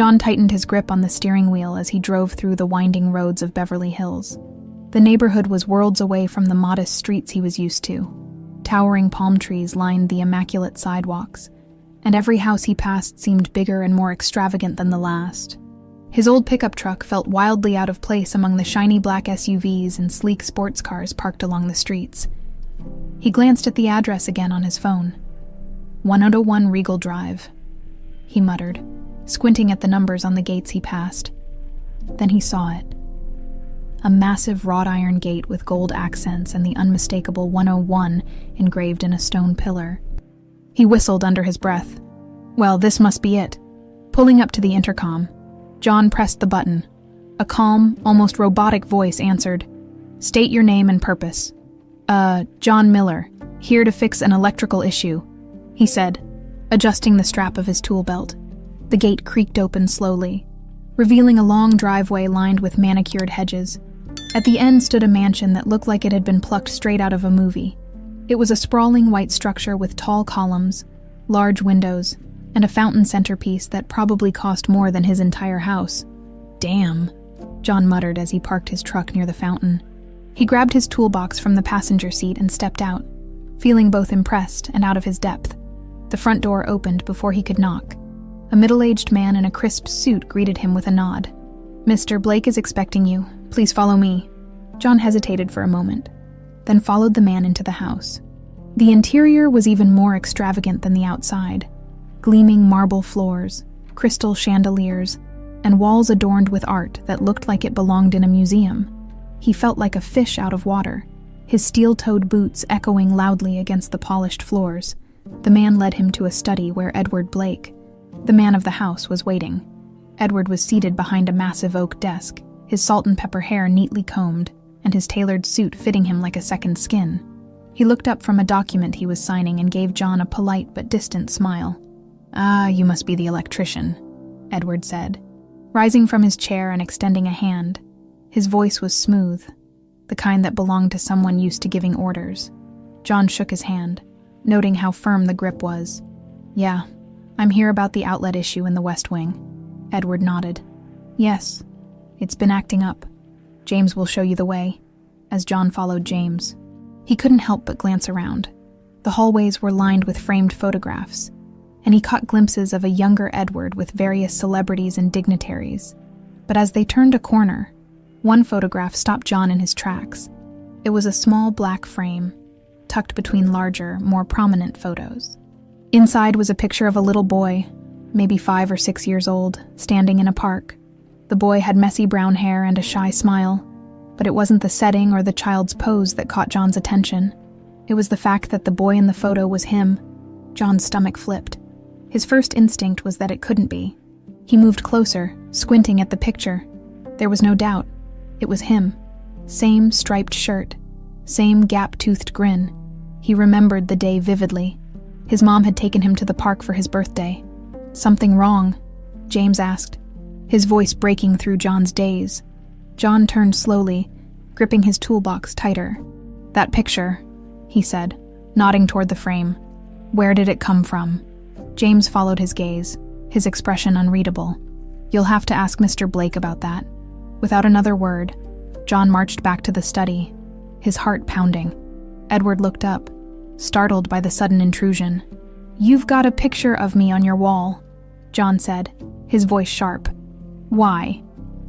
John tightened his grip on the steering wheel as he drove through the winding roads of Beverly Hills. The neighborhood was worlds away from the modest streets he was used to. Towering palm trees lined the immaculate sidewalks, and every house he passed seemed bigger and more extravagant than the last. His old pickup truck felt wildly out of place among the shiny black SUVs and sleek sports cars parked along the streets. He glanced at the address again on his phone. 101 Regal Drive, he muttered, squinting at the numbers on the gates he passed. Then he saw it. A massive wrought iron gate with gold accents and the unmistakable 101 engraved in a stone pillar. He whistled under his breath. Well, this must be it. Pulling up to the intercom, John pressed the button. A calm, almost robotic voice answered, "State your name and purpose." John Miller, here to fix an electrical issue," he said, adjusting the strap of his tool belt. The gate creaked open slowly, revealing a long driveway lined with manicured hedges. At the end stood a mansion that looked like it had been plucked straight out of a movie. It was a sprawling white structure with tall columns, large windows, and a fountain centerpiece that probably cost more than his entire house. "Damn," John muttered as he parked his truck near the fountain. He grabbed his toolbox from the passenger seat and stepped out, feeling both impressed and out of his depth. The front door opened before he could knock. A middle-aged man in a crisp suit greeted him with a nod. "Mr. Blake is expecting you. Please follow me." John hesitated for a moment, then followed the man into the house. The interior was even more extravagant than the outside. Gleaming marble floors, crystal chandeliers, and walls adorned with art that looked like it belonged in a museum. He felt like a fish out of water, his steel-toed boots echoing loudly against the polished floors. The man led him to a study where Edward Blake, the man of the house, was waiting. Edward was seated behind a massive oak desk, his salt and pepper hair neatly combed, and his tailored suit fitting him like a second skin. He looked up from a document he was signing and gave John a polite but distant smile. "Ah, you must be the electrician," Edward said, rising from his chair and extending a hand. His voice was smooth, the kind that belonged to someone used to giving orders. John shook his hand, noting how firm the grip was. "Yeah, I'm here about the outlet issue in the West Wing." Edward nodded. "Yes, it's been acting up. James will show you the way." As John followed James, he couldn't help but glance around. The hallways were lined with framed photographs, and he caught glimpses of a younger Edward with various celebrities and dignitaries. But as they turned a corner, one photograph stopped John in his tracks. It was a small black frame, tucked between larger, more prominent photos. Inside was a picture of a little boy, maybe 5 or 6 years old, standing in a park. The boy had messy brown hair and a shy smile, but it wasn't the setting or the child's pose that caught John's attention. It was the fact that the boy in the photo was him. John's stomach flipped. His first instinct was that it couldn't be. He moved closer, squinting at the picture. There was no doubt. It was him. Same striped shirt, same gap-toothed grin. He remembered the day vividly. His mom had taken him to the park for his birthday. "Something wrong?" James asked, his voice breaking through John's daze. John turned slowly, gripping his toolbox tighter. "That picture," he said, nodding toward the frame. "Where did it come from?" James followed his gaze, his expression unreadable. "You'll have to ask Mr. Blake about that." Without another word, John marched back to the study, his heart pounding. Edward looked up, startled by the sudden intrusion. "You've got a picture of me on your wall," John said, his voice sharp. "Why?"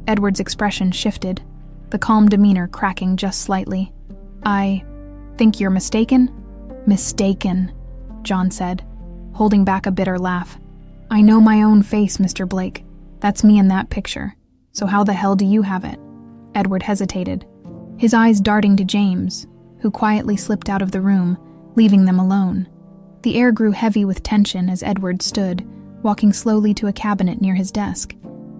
Edward's expression shifted, the calm demeanor cracking just slightly. "I think you're mistaken?" "Mistaken," John said, holding back a bitter laugh. "I know my own face, Mr. Blake. That's me in that picture. So how the hell do you have it?" Edward hesitated, his eyes darting to James, who quietly slipped out of the room, leaving them alone. The air grew heavy with tension as Edward stood, walking slowly to a cabinet near his desk.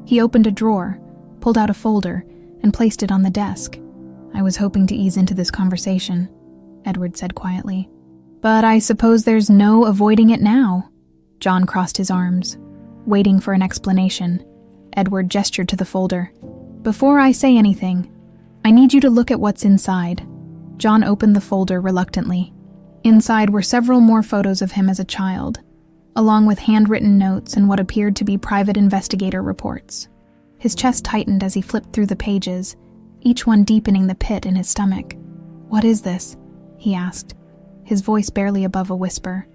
He opened a drawer, pulled out a folder, and placed it on the desk. "I was hoping to ease into this conversation," Edward said quietly. "But I suppose there's no avoiding it now." John crossed his arms, waiting for an explanation. Edward gestured to the folder. "Before I say anything, I need you to look at what's inside." John opened the folder reluctantly. Inside were several more photos of him as a child. along with handwritten notes and what appeared to be private investigator reports. His chest tightened as he flipped through the pages, each one deepening the pit in his stomach. "What is this?" he asked, his voice barely above a whisper.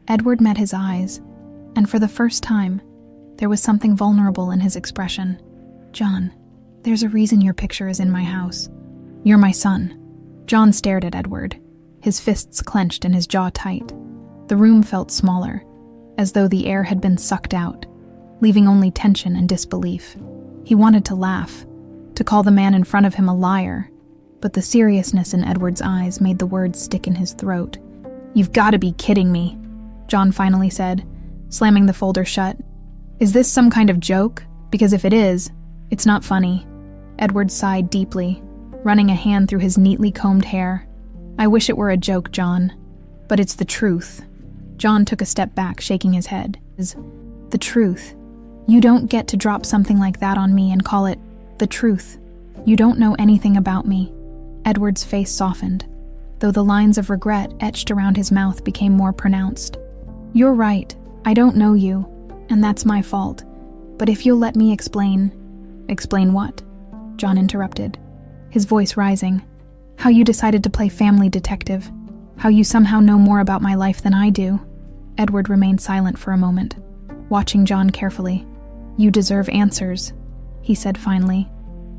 Edward met his eyes, and for the first time, there was something vulnerable in his expression. "John, there's a reason your picture is in my house. You're my son." John stared at Edward, his fists clenched and his jaw tight. The room felt smaller, as though the air had been sucked out, leaving only tension and disbelief. He wanted to laugh, to call the man in front of him a liar, but the seriousness in Edward's eyes made the words stick in his throat. "You've got to be kidding me," John finally said, slamming the folder shut. "Is this some kind of joke? Because if it is, it's not funny." Edward sighed deeply, running a hand through his neatly combed hair. "I wish it were a joke, John, but it's the truth." John took a step back, shaking his head. "The truth. You don't get to drop something like that on me and call it the truth. You don't know anything about me." Edward's face softened, though the lines of regret etched around his mouth became more pronounced. "You're right. I don't know you, and that's my fault. But if you'll let me explain—" "Explain what?" John interrupted, his voice rising. "How you decided to play family detective. How you somehow know more about my life than I do." Edward remained silent for a moment, watching John carefully. "You deserve answers," he said finally,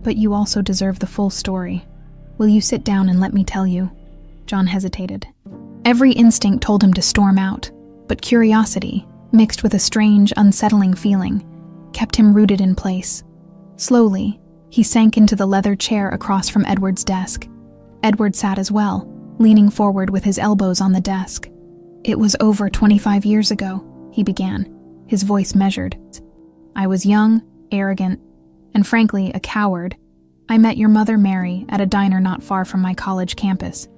"but you also deserve the full story. Will you sit down and let me tell you?" John hesitated. Every instinct told him to storm out, but curiosity, mixed with a strange, unsettling feeling, kept him rooted in place. Slowly, he sank into the leather chair across from Edward's desk. Edward sat as well, leaning forward with his elbows on the desk. "It was over 25 years ago," he began, his voice measured. "I was young, arrogant, and frankly, a coward. I met your mother, Mary, at a diner not far from my college campus.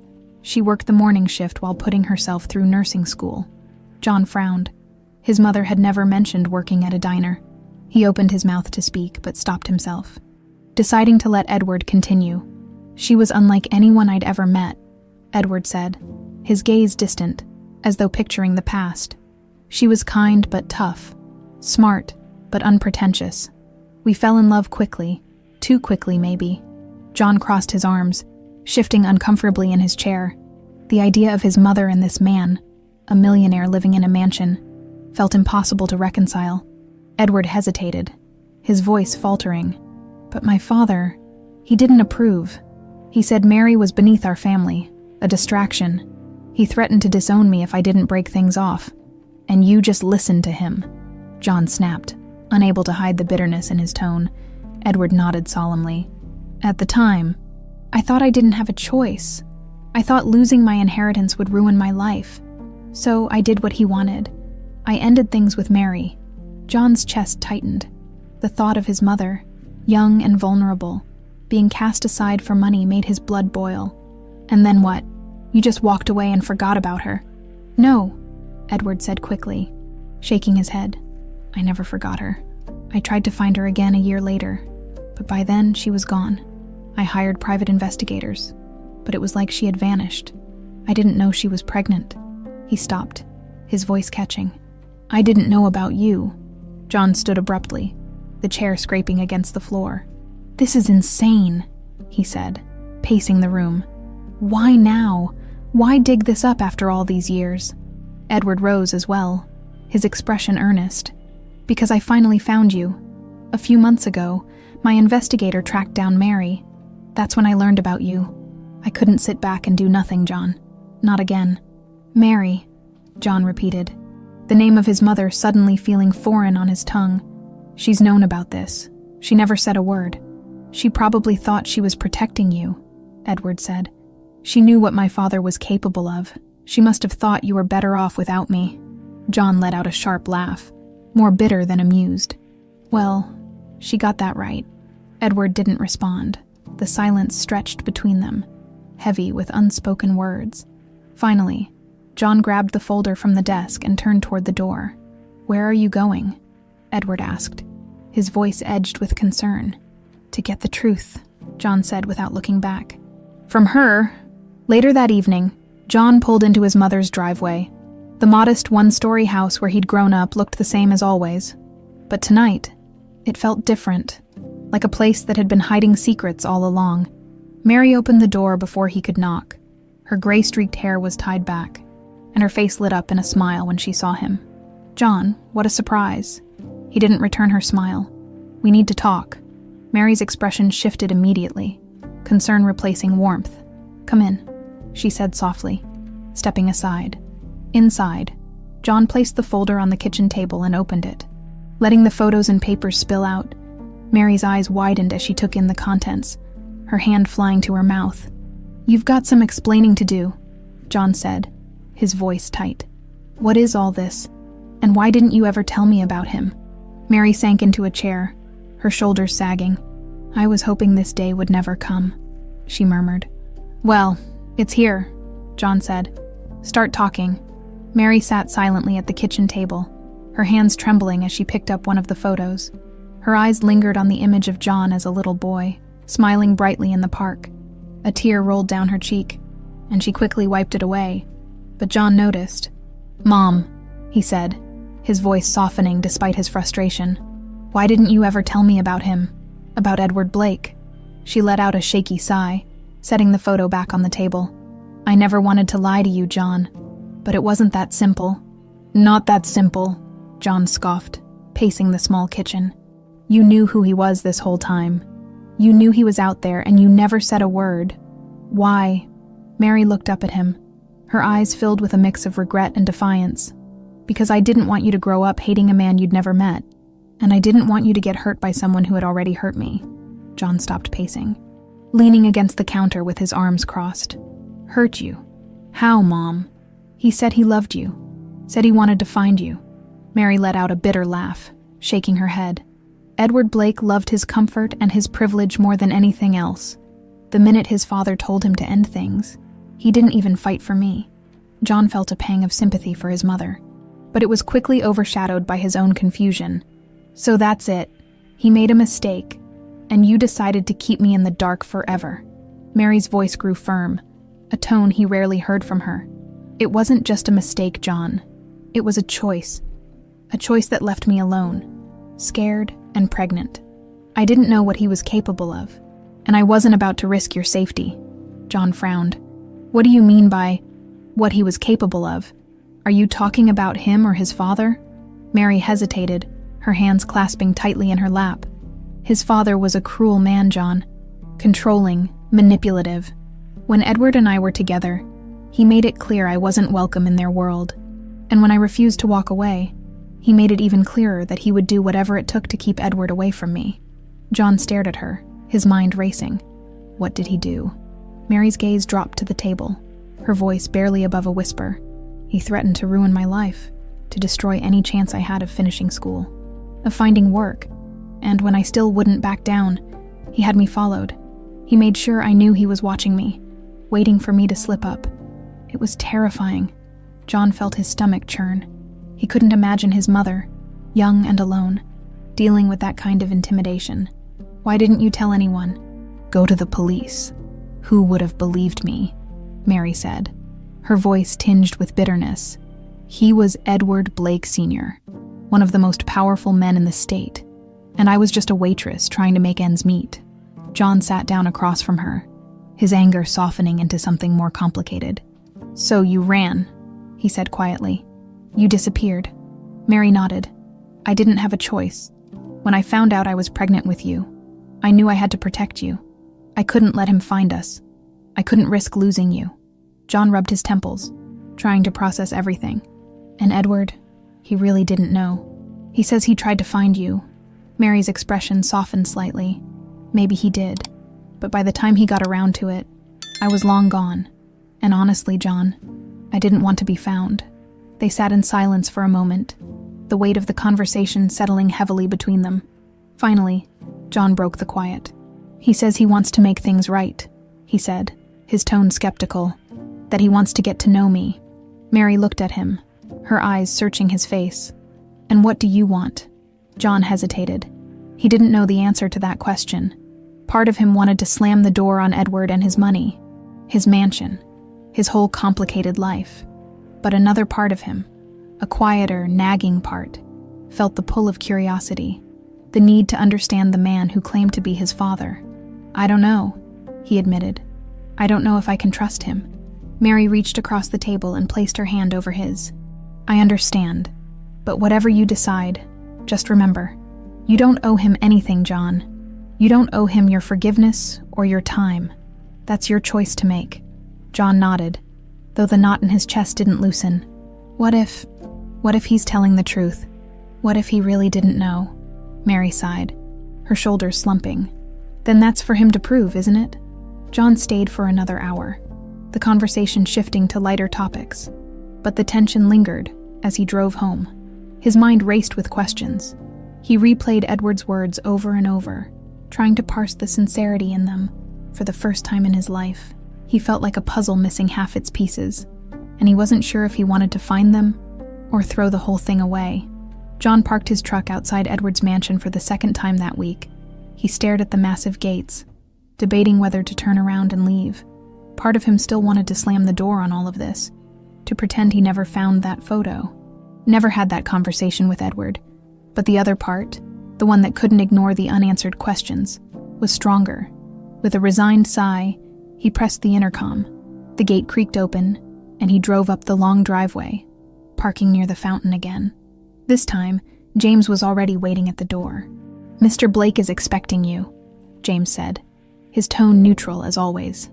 She worked the morning shift while putting herself through nursing school." John frowned. His mother had never mentioned working at a diner. He opened his mouth to speak, but stopped himself, deciding to let Edward continue. "She was unlike anyone I'd ever met," Edward said, his gaze distant, as though picturing the past. "She was kind but tough, smart but unpretentious. We fell in love quickly, too quickly maybe." John crossed his arms, shifting uncomfortably in his chair. The idea of his mother and this man, a millionaire living in a mansion, felt impossible to reconcile. Edward hesitated, his voice faltering. "But my father, he didn't approve. He said Mary was beneath our family, a distraction. He threatened to disown me if I didn't break things off. And you just listened to him." John snapped, unable to hide the bitterness in his tone. Edward nodded solemnly. "At the time, I thought I didn't have a choice. I thought losing my inheritance would ruin my life. So I did what he wanted. I ended things with Mary." John's chest tightened. The thought of his mother, young and vulnerable, being cast aside for money made his blood boil. "And then what? You just walked away and forgot about her?" "No," Edward said quickly, shaking his head. "I never forgot her. I tried to find her again a year later, but by then she was gone. I hired private investigators, but it was like she had vanished. I didn't know she was pregnant." He stopped, his voice catching. "I didn't know about you." John stood abruptly, the chair scraping against the floor. "This is insane," he said, pacing the room. "Why now? Why dig this up after all these years?" Edward rose as well, his expression earnest. "Because I finally found you. A few months ago, my investigator tracked down Mary. That's when I learned about you. I couldn't sit back and do nothing, John. Not again." "Mary," John repeated, the name of his mother suddenly feeling foreign on his tongue. "She's known about this. She never said a word." "She probably thought she was protecting you," Edward said. "She knew what my father was capable of. She must have thought you were better off without me." John let out a sharp laugh, more bitter than amused. "Well, she got that right." Edward didn't respond. The silence stretched between them, heavy with unspoken words. Finally, John grabbed the folder from the desk and turned toward the door. "Where are you going?" Edward asked, his voice edged with concern. "To get the truth," John said without looking back. From her, later that evening, John pulled into his mother's driveway. The modest one-story house where he'd grown up looked the same as always. But tonight, it felt different, like a place that had been hiding secrets all along. Mary opened the door before he could knock. Her gray-streaked hair was tied back, and her face lit up in a smile when she saw him. "John, what a surprise." He didn't return her smile. "We need to talk." Mary's expression shifted immediately, concern replacing warmth. "Come in," she said softly, stepping aside. Inside, John placed the folder on the kitchen table and opened it. Letting the photos and papers spill out, Mary's eyes widened as she took in the contents, her hand flying to her mouth. "You've got some explaining to do," John said, his voice tight. "What is all this? And why didn't you ever tell me about him?" Mary sank into a chair, her shoulders sagging. "I was hoping this day would never come," she murmured. "Well, it's here," John said. "Start talking." Mary sat silently at the kitchen table, her hands trembling as she picked up one of the photos. Her eyes lingered on the image of John as a little boy, smiling brightly in the park. A tear rolled down her cheek, and she quickly wiped it away. But John noticed. "Mom," he said, his voice softening despite his frustration. "Why didn't you ever tell me about him? About Edward Blake?" She let out a shaky sigh, setting the photo back on the table. "I never wanted to lie to you, John. But it wasn't that simple." "Not that simple," John scoffed, pacing the small kitchen. "You knew who he was this whole time. You knew he was out there and you never said a word. Why?" Mary looked up at him, her eyes filled with a mix of regret and defiance. "Because I didn't want you to grow up hating a man you'd never met. And I didn't want you to get hurt by someone who had already hurt me." John stopped pacing, leaning against the counter with his arms crossed. "Hurt you? How, Mom?" "He said he loved you. Said he wanted to find you." Mary let out a bitter laugh, shaking her head. "Edward Blake loved his comfort and his privilege more than anything else. The minute his father told him to end things, he didn't even fight for me." John felt a pang of sympathy for his mother, but it was quickly overshadowed by his own confusion. "So that's it. He made a mistake, and you decided to keep me in the dark forever." Mary's voice grew firm, a tone he rarely heard from her. "It wasn't just a mistake, John. It was a choice that left me alone, scared and pregnant. I didn't know what he was capable of, and I wasn't about to risk your safety." John frowned. "What do you mean by what he was capable of? Are you talking about him or his father?" Mary hesitated, her hands clasping tightly in her lap. "His father was a cruel man, John. Controlling, manipulative. When Edward and I were together, he made it clear I wasn't welcome in their world. And when I refused to walk away, he made it even clearer that he would do whatever it took to keep Edward away from me." John stared at her, his mind racing. What did he do? Mary's gaze dropped to the table, her voice barely above a whisper. "He threatened to ruin my life, to destroy any chance I had of finishing school, of finding work, and when I still wouldn't back down, he had me followed. He made sure I knew he was watching me, waiting for me to slip up. It was terrifying." John felt his stomach churn. He couldn't imagine his mother, young and alone, dealing with that kind of intimidation. "Why didn't you tell anyone?" "Go to the police. Who would have believed me?" Mary said, her voice tinged with bitterness. "He was Edward Blake Sr., one of the most powerful men in the state, and I was just a waitress trying to make ends meet." John sat down across from her, his anger softening into something more complicated. "So you ran," he said quietly. "You disappeared." Mary nodded. "I didn't have a choice. When I found out I was pregnant with you, I knew I had to protect you. I couldn't let him find us. I couldn't risk losing you." John rubbed his temples, trying to process everything. "And Edward, he really didn't know. He says he tried to find you." Mary's expression softened slightly. "Maybe he did, but by the time he got around to it, I was long gone. And honestly, John, I didn't want to be found." They sat in silence for a moment, the weight of the conversation settling heavily between them. Finally, John broke the quiet. "He says he wants to make things right," he said, his tone skeptical, "that he wants to get to know me." Mary looked at him, her eyes searching his face. "And what do you want?" John hesitated. He didn't know the answer to that question. Part of him wanted to slam the door on Edward and his money, his mansion, his whole complicated life. But another part of him, a quieter, nagging part, felt the pull of curiosity, the need to understand the man who claimed to be his father. "I don't know," he admitted. "I don't know if I can trust him." Mary reached across the table and placed her hand over his. "I understand, but whatever you decide, just remember, you don't owe him anything, John. You don't owe him your forgiveness or your time. That's your choice to make." John nodded, though the knot in his chest didn't loosen. What if he's telling the truth? What if he really didn't know? Mary sighed, her shoulders slumping. Then that's for him to prove, isn't it? John stayed for another hour, the conversation shifting to lighter topics. But the tension lingered as he drove home. His mind raced with questions. He replayed Edward's words over and over, trying to parse the sincerity in them. For the first time in his life, he felt like a puzzle missing half its pieces, and he wasn't sure if he wanted to find them or throw the whole thing away. John parked his truck outside Edward's mansion for the second time that week. He stared at the massive gates, debating whether to turn around and leave. Part of him still wanted to slam the door on all of this, to pretend he never found that photo, never had that conversation with Edward. But the other part, the one that couldn't ignore the unanswered questions, was stronger. With a resigned sigh, he pressed the intercom. The gate creaked open, and he drove up the long driveway, parking near the fountain again. This time, James was already waiting at the door. "Mr. Blake is expecting you," James said, his tone neutral as always.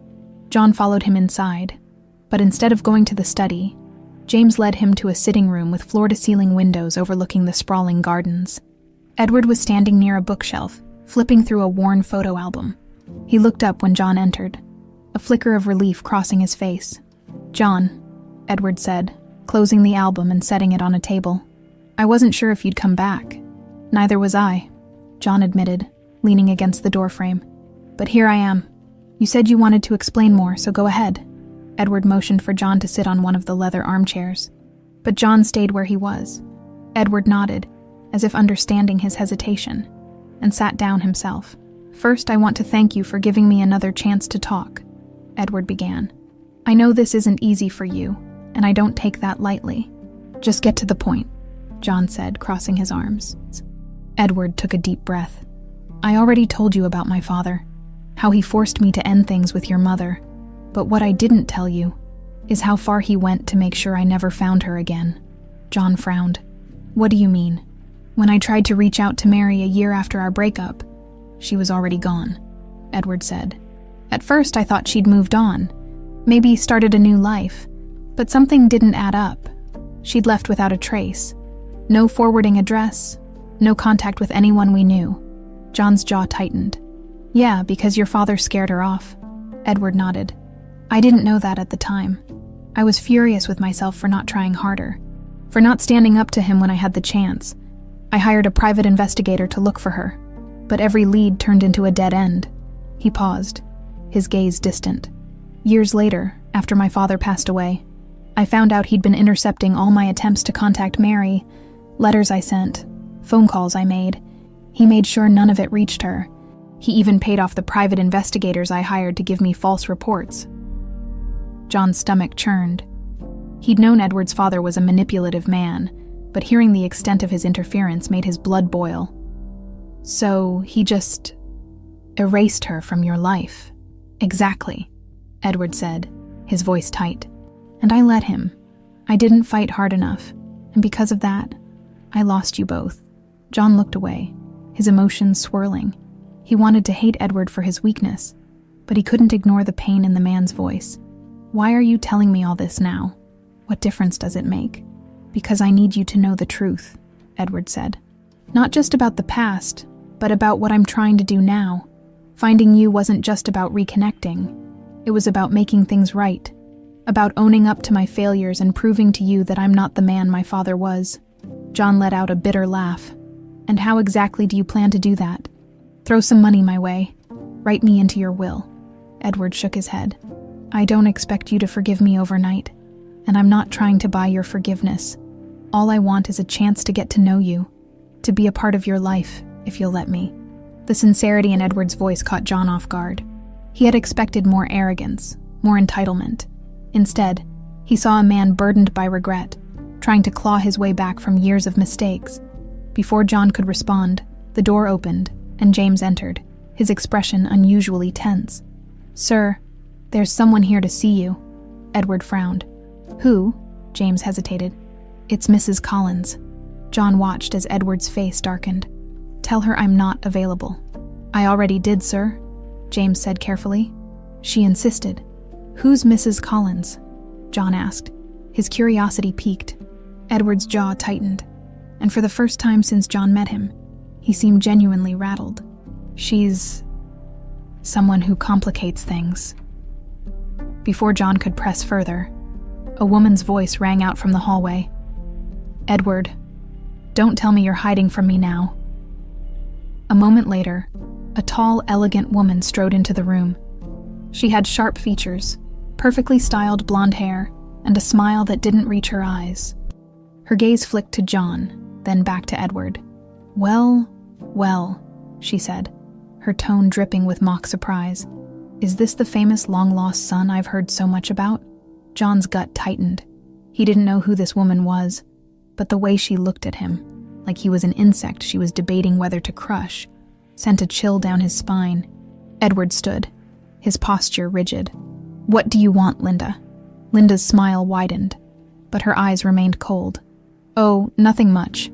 John followed him inside, but instead of going to the study, James led him to a sitting room with floor-to-ceiling windows overlooking the sprawling gardens. Edward was standing near a bookshelf, flipping through a worn photo album. He looked up when John entered, a flicker of relief crossing his face. "John," Edward said, closing the album and setting it on a table. "I wasn't sure if you'd come back." "Neither was I," John admitted, leaning against the doorframe. "But here I am. You said you wanted to explain more, so go ahead." Edward motioned for John to sit on one of the leather armchairs, but John stayed where he was. Edward nodded, as if understanding his hesitation, and sat down himself. "First, I want to thank you for giving me another chance to talk," Edward began. "I know this isn't easy for you, and I don't take that lightly." "Just get to the point," John said, crossing his arms. Edward took a deep breath. "I already told you about my father, how he forced me to end things with your mother. But what I didn't tell you is how far he went to make sure I never found her again." John frowned. "What do you mean?" "When I tried to reach out to Mary a year after our breakup, she was already gone," Edward said. "At first I thought she'd moved on, maybe started a new life, but something didn't add up. She'd left without a trace. No forwarding address, no contact with anyone we knew." John's jaw tightened. "Yeah, because your father scared her off," Edward nodded. "I didn't know that at the time. I was furious with myself for not trying harder, for not standing up to him when I had the chance. I hired a private investigator to look for her, but every lead turned into a dead end." He paused, his gaze distant. "Years later, after my father passed away, I found out he'd been intercepting all my attempts to contact Mary, letters I sent, phone calls I made. He made sure none of it reached her. He even paid off the private investigators I hired to give me false reports." John's stomach churned. He'd known Edward's father was a manipulative man, but hearing the extent of his interference made his blood boil. "So he just erased her from your life?" "Exactly," Edward said, his voice tight. "And I let him. I didn't fight hard enough, and because of that, I lost you both." John looked away, his emotions swirling. He wanted to hate Edward for his weakness, but he couldn't ignore the pain in the man's voice. "Why are you telling me all this now? What difference does it make?" "Because I need you to know the truth," Edward said. "Not just about the past, but about what I'm trying to do now. Finding you wasn't just about reconnecting. It was about making things right, about owning up to my failures and proving to you that I'm not the man my father was." John let out a bitter laugh. "And how exactly do you plan to do that?" "Throw some money my way. Write me into your will." Edward shook his head. "I don't expect you to forgive me overnight, and I'm not trying to buy your forgiveness. All I want is a chance to get to know you, to be a part of your life, if you'll let me." The sincerity in Edward's voice caught John off guard. He had expected more arrogance, more entitlement. Instead, he saw a man burdened by regret, trying to claw his way back from years of mistakes. Before John could respond, the door opened, and James entered, his expression unusually tense. "Sir, there's someone here to see you." Edward frowned. "Who?" James hesitated. "It's Mrs. Collins." John watched as Edward's face darkened. "Tell her I'm not available." "I already did, sir," James said carefully. She insisted. "Who's Mrs. Collins?" John asked. His curiosity piqued. Edward's jaw tightened, and for the first time since John met him, he seemed genuinely rattled. "She's someone who complicates things." Before John could press further, a woman's voice rang out from the hallway. "Edward, don't tell me you're hiding from me now." A moment later, a tall, elegant woman strode into the room. She had sharp features, perfectly styled blonde hair, and a smile that didn't reach her eyes. Her gaze flicked to John, then back to Edward. Well, she said, her tone dripping with mock surprise. "Is this the famous long-lost son I've heard so much about?" John's gut tightened. He didn't know who this woman was, but the way she looked at him, like he was an insect she was debating whether to crush, sent a chill down his spine. Edward stood, his posture rigid. "What do you want, Linda?" Linda's smile widened, but her eyes remained cold. "Oh, nothing much.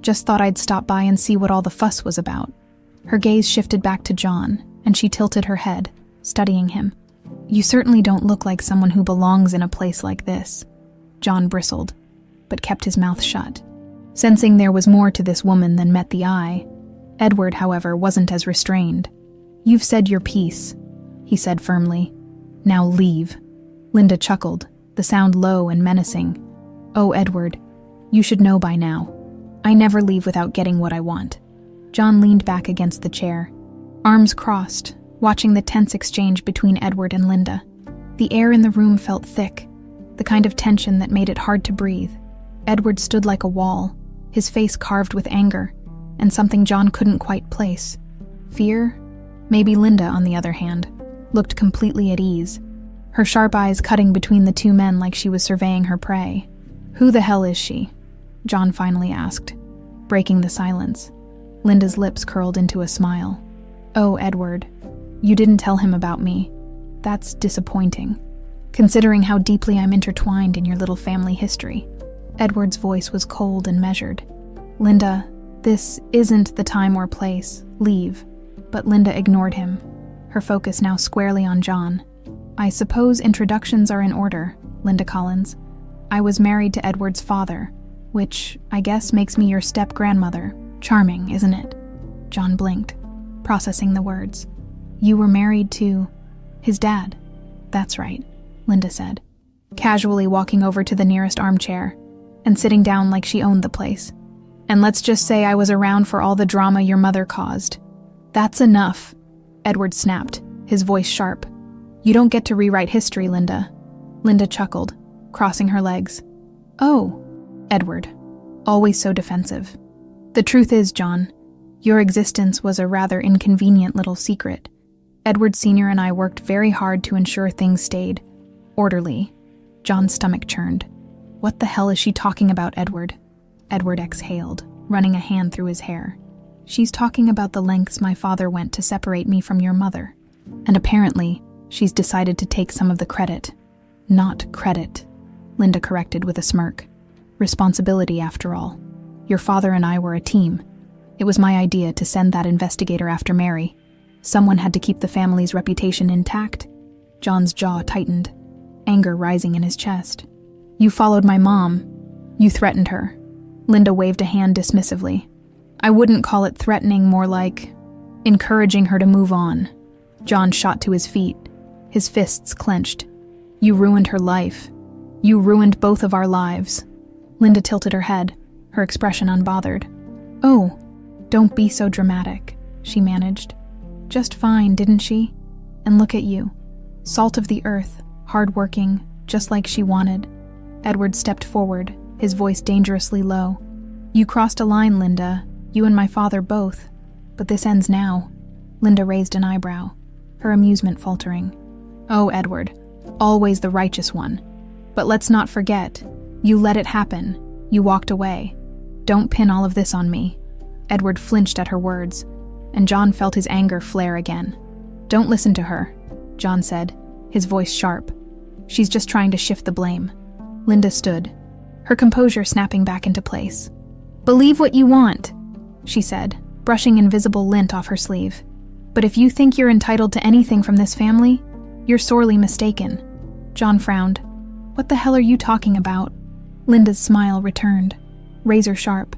Just thought I'd stop by and see what all the fuss was about." Her gaze shifted back to John, and she tilted her head, studying him. "You certainly don't look like someone who belongs in a place like this." John bristled, but kept his mouth shut. Sensing there was more to this woman than met the eye, Edward, however, wasn't as restrained. "You've said your piece," he said firmly. "Now leave." Linda chuckled, the sound low and menacing. "Oh, Edward, you should know by now. I never leave without getting what I want." John leaned back against the chair, arms crossed, watching the tense exchange between Edward and Linda. The air in the room felt thick, the kind of tension that made it hard to breathe. Edward stood like a wall, his face carved with anger, and something John couldn't quite place. Fear? Maybe Linda, on the other hand, looked completely at ease, her sharp eyes cutting between the two men like she was surveying her prey. "Who the hell is she?" John finally asked, breaking the silence. Linda's lips curled into a smile. "Oh, Edward, you didn't tell him about me. That's disappointing, considering how deeply I'm intertwined in your little family history." Edward's voice was cold and measured. "Linda, this isn't the time or place. Leave." But Linda ignored him, her focus now squarely on John. "I suppose introductions are in order, Linda Collins. I was married to Edward's father, which I guess makes me your step-grandmother. Charming, isn't it?" John blinked, processing the words. "You were married to his dad." "That's right," Linda said, casually walking over to the nearest armchair and sitting down like she owned the place. "And let's just say I was around for all the drama your mother caused." "That's enough," Edward snapped, his voice sharp. "You don't get to rewrite history, Linda." Linda chuckled, crossing her legs. "Oh," Edward, always so defensive. "The truth is, John, your existence was a rather inconvenient little secret. Edward Sr. and I worked very hard to ensure things stayed orderly." John's stomach churned. "What the hell is she talking about, Edward?" Edward exhaled, running a hand through his hair. "She's talking about the lengths my father went to separate me from your mother. And apparently, she's decided to take some of the credit." "Not credit," Linda corrected with a smirk. "Responsibility, after all. Your father and I were a team. It was my idea to send that investigator after Mary. Someone had to keep the family's reputation intact." John's jaw tightened, anger rising in his chest. "You followed my mom. You threatened her." Linda waved a hand dismissively. "I wouldn't call it threatening, more like encouraging her to move on." John shot to his feet, his fists clenched. "You ruined her life. You ruined both of our lives." Linda tilted her head, her expression unbothered. "Oh, don't be so dramatic," she managed. "Just fine, didn't she? And look at you. Salt of the earth, hard-working, just like she wanted." Edward stepped forward, his voice dangerously low. "You crossed a line, Linda. You and my father both. But this ends now." Linda raised an eyebrow, her amusement faltering. "Oh, Edward, always the righteous one. But let's not forget, you let it happen. You walked away. Don't pin all of this on me." Edward flinched at her words, and John felt his anger flare again. "Don't listen to her," John said, his voice sharp. "She's just trying to shift the blame." Linda stood, her composure snapping back into place. "Believe what you want," she said, brushing invisible lint off her sleeve. "But if you think you're entitled to anything from this family, you're sorely mistaken." John frowned. "What the hell are you talking about?" Linda's smile returned, razor sharp.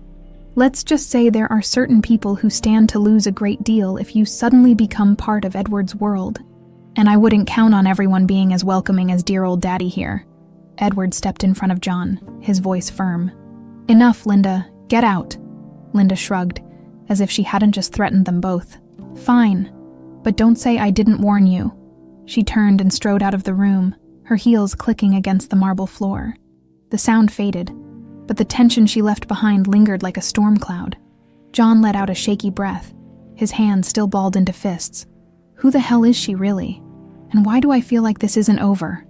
"Let's just say there are certain people who stand to lose a great deal if you suddenly become part of Edward's world. And I wouldn't count on everyone being as welcoming as dear old Daddy here." Edward stepped in front of John, his voice firm. "Enough, Linda. Get out." Linda shrugged, as if she hadn't just threatened them both. "Fine, but don't say I didn't warn you." She turned and strode out of the room, her heels clicking against the marble floor. The sound faded, but the tension she left behind lingered like a storm cloud. John let out a shaky breath, his hands still balled into fists. Who the hell is she really? And why do I feel like this isn't over?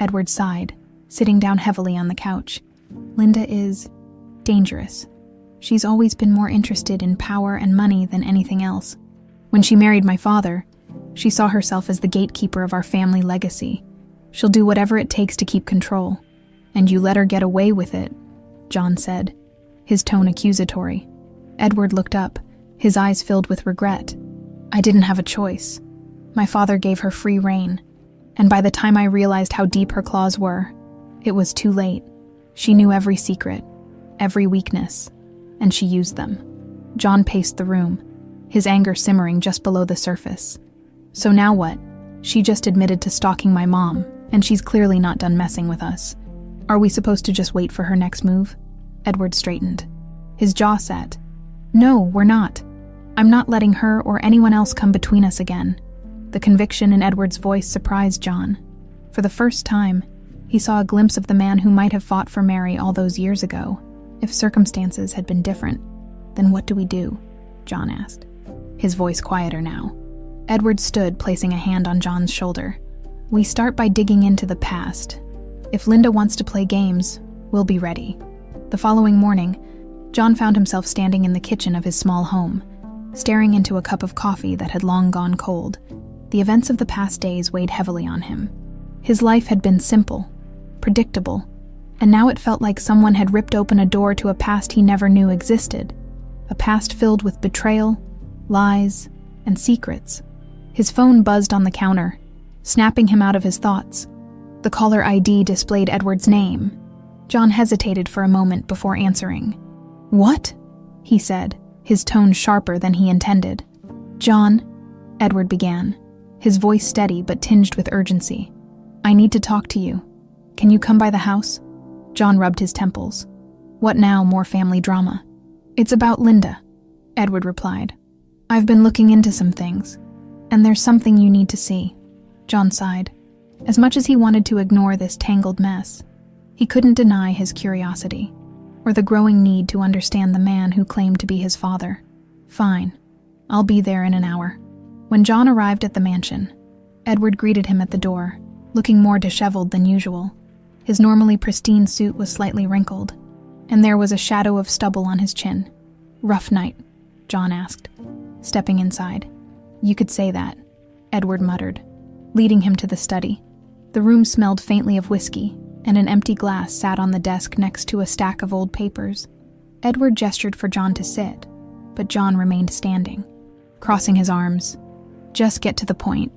Edward sighed, sitting down heavily on the couch. Linda is dangerous. She's always been more interested in power and money than anything else. When she married my father, she saw herself as the gatekeeper of our family legacy. She'll do whatever it takes to keep control. And you let her get away with it, John said, his tone accusatory. Edward looked up, his eyes filled with regret. I didn't have a choice. My father gave her free rein, and by the time I realized how deep her claws were, it was too late. She knew every secret, every weakness, and she used them. John paced the room, his anger simmering just below the surface. So now what? She just admitted to stalking my mom, and she's clearly not done messing with us. Are we supposed to just wait for her next move? Edward straightened, his jaw set. No, we're not. I'm not letting her or anyone else come between us again. The conviction in Edward's voice surprised John. For the first time, he saw a glimpse of the man who might have fought for Mary all those years ago. If circumstances had been different, then what do we do? John asked, his voice quieter now. Edward stood, placing a hand on John's shoulder. We start by digging into the past. If Linda wants to play games, we'll be ready. The following morning, John found himself standing in the kitchen of his small home, staring into a cup of coffee that had long gone cold. The events of the past days weighed heavily on him. His life had been simple, predictable, and now it felt like someone had ripped open a door to a past he never knew existed. A past filled with betrayal, lies, and secrets. His phone buzzed on the counter, snapping him out of his thoughts. The caller ID displayed Edward's name. John hesitated for a moment before answering. What? He said, his tone sharper than he intended. John, Edward began, his voice steady but tinged with urgency. I need to talk to you. Can you come by the house? John rubbed his temples. What now, more family drama? It's about Linda, Edward replied. I've been looking into some things, and there's something you need to see. John sighed. As much as he wanted to ignore this tangled mess, he couldn't deny his curiosity, or the growing need to understand the man who claimed to be his father. Fine, I'll be there in an hour. When John arrived at the mansion, Edward greeted him at the door, looking more disheveled than usual. His normally pristine suit was slightly wrinkled, and there was a shadow of stubble on his chin. Rough night, John asked, stepping inside. You could say that, Edward muttered, leading him to the study. The room smelled faintly of whiskey, and an empty glass sat on the desk next to a stack of old papers. Edward gestured for John to sit, but John remained standing, crossing his arms. Just get to the point,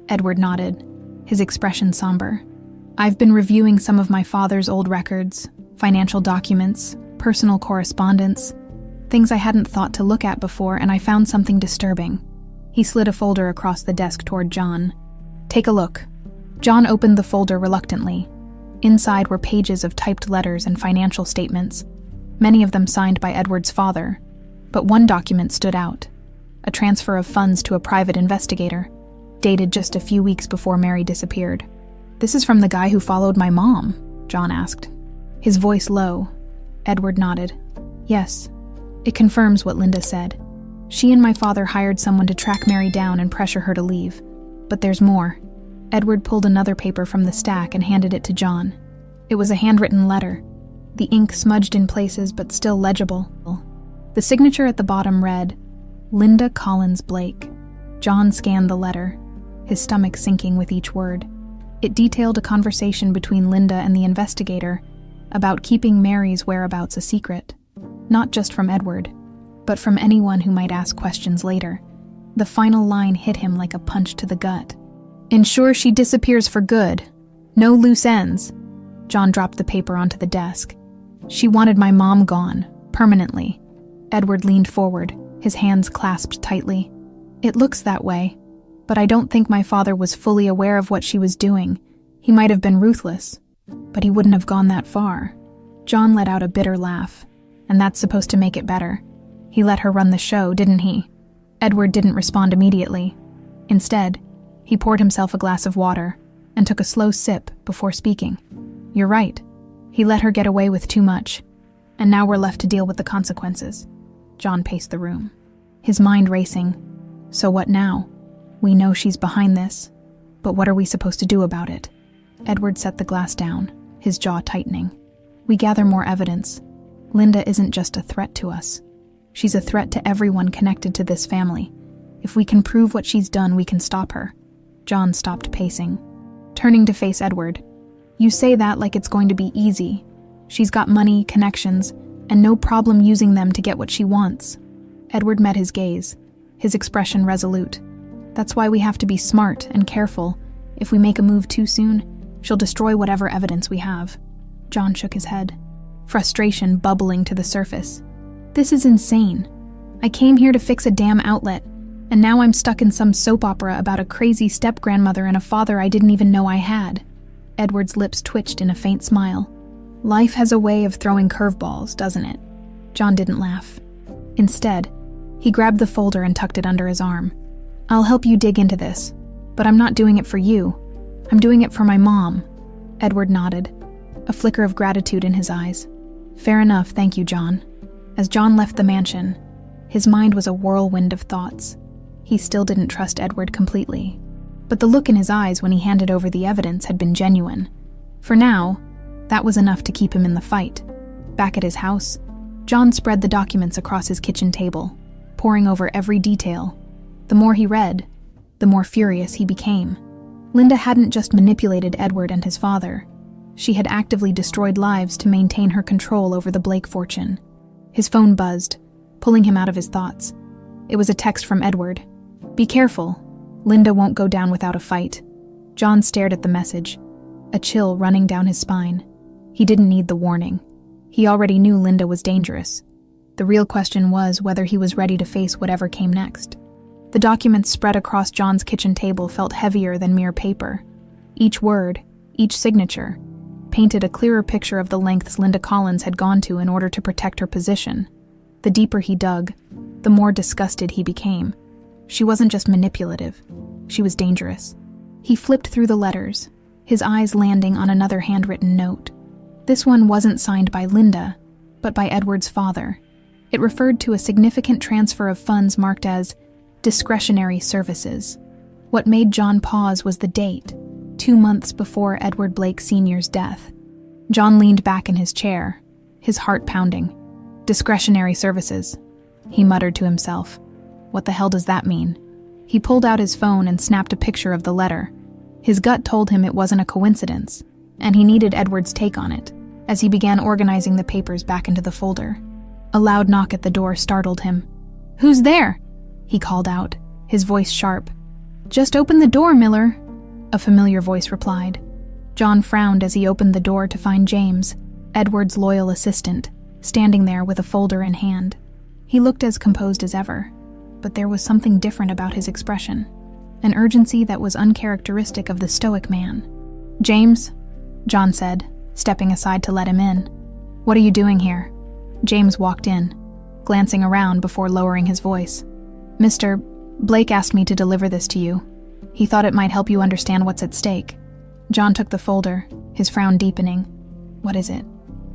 Edward nodded, his expression somber. I've been reviewing some of my father's old records, financial documents, personal correspondence, things I hadn't thought to look at before, and I found something disturbing. He slid a folder across the desk toward John. Take a look. John opened the folder reluctantly. Inside were pages of typed letters and financial statements, many of them signed by Edward's father, but one document stood out. A transfer of funds to a private investigator, dated just a few weeks before Mary disappeared. This is from the guy who followed my mom, John asked, his voice low. Edward nodded. Yes, it confirms what Linda said. She and my father hired someone to track Mary down and pressure her to leave. But there's more. Edward pulled another paper from the stack and handed it to John. It was a handwritten letter. the ink smudged in places but still legible. The signature at the bottom read, Linda Collins Blake. John scanned the letter, his stomach sinking with each word. It detailed a conversation between Linda and the investigator about keeping Mary's whereabouts a secret, not just from Edward, but from anyone who might ask questions later. The final line hit him like a punch to the gut. Ensure she disappears for good. No loose ends. John dropped the paper onto the desk. She wanted my mom gone, permanently. Edward leaned forward, his hands clasped tightly. It looks that way, but I don't think my father was fully aware of what she was doing. He might have been ruthless, but he wouldn't have gone that far. John let out a bitter laugh, and that's supposed to make it better. He let her run the show, didn't he? Edward didn't respond immediately. Instead, he poured himself a glass of water and took a slow sip before speaking. You're right. He let her get away with too much, and now we're left to deal with the consequences. John paced the room, his mind racing. So what now? We know she's behind this, but what are we supposed to do about it? Edward set the glass down, his jaw tightening. We gather more evidence. Linda isn't just a threat to us. She's a threat to everyone connected to this family. If we can prove what she's done, we can stop her. John stopped pacing, turning to face Edward. You say that like it's going to be easy. She's got money, connections, and no problem using them to get what she wants. Edward met his gaze, his expression resolute. That's why we have to be smart and careful. If we make a move too soon, she'll destroy whatever evidence we have. John shook his head, frustration bubbling to the surface. This is insane. I came here to fix a damn outlet, and now I'm stuck in some soap opera about a crazy step-grandmother and a father I didn't even know I had. Edward's lips twitched in a faint smile. Life has a way of throwing curveballs, doesn't it? John didn't laugh. Instead, he grabbed the folder and tucked it under his arm. I'll help you dig into this, but I'm not doing it for you. I'm doing it for my mom. Edward nodded, a flicker of gratitude in his eyes. Fair enough, thank you, John. As John left the mansion, his mind was a whirlwind of thoughts. He still didn't trust Edward completely, but the look in his eyes when he handed over the evidence had been genuine. For now, that was enough to keep him in the fight. Back at his house, John spread the documents across his kitchen table, poring over every detail. The more he read, the more furious he became. Linda hadn't just manipulated Edward and his father. She had actively destroyed lives to maintain her control over the Blake fortune. His phone buzzed, pulling him out of his thoughts. It was a text from Edward. Be careful. Linda won't go down without a fight. John stared at the message, a chill running down his spine. He didn't need the warning. He already knew Linda was dangerous. The real question was whether he was ready to face whatever came next. The documents spread across John's kitchen table felt heavier than mere paper. Each word, each signature, painted a clearer picture of the lengths Linda Collins had gone to in order to protect her position. The deeper he dug, the more disgusted he became. She wasn't just manipulative, she was dangerous. He flipped through the letters, his eyes landing on another handwritten note. This one wasn't signed by Linda, but by Edward's father. It referred to a significant transfer of funds marked as discretionary services. What made John pause was the date, 2 months before Edward Blake Sr.'s death. John leaned back in his chair, his heart pounding. Discretionary services, he muttered to himself. What the hell does that mean? He pulled out his phone and snapped a picture of the letter. His gut told him it wasn't a coincidence, and he needed Edward's take on it, as he began organizing the papers back into the folder. A loud knock at the door startled him. Who's there? He called out, his voice sharp. Just open the door, Miller, a familiar voice replied. John frowned as he opened the door to find James, Edward's loyal assistant, standing there with a folder in hand. He looked as composed as ever, but there was something different about his expression, an urgency that was uncharacteristic of the stoic man. James, John said, stepping aside to let him in. What are you doing here? James walked in, glancing around before lowering his voice. Mr. Blake asked me to deliver this to you. He thought it might help you understand what's at stake. John took the folder, his frown deepening. What is it?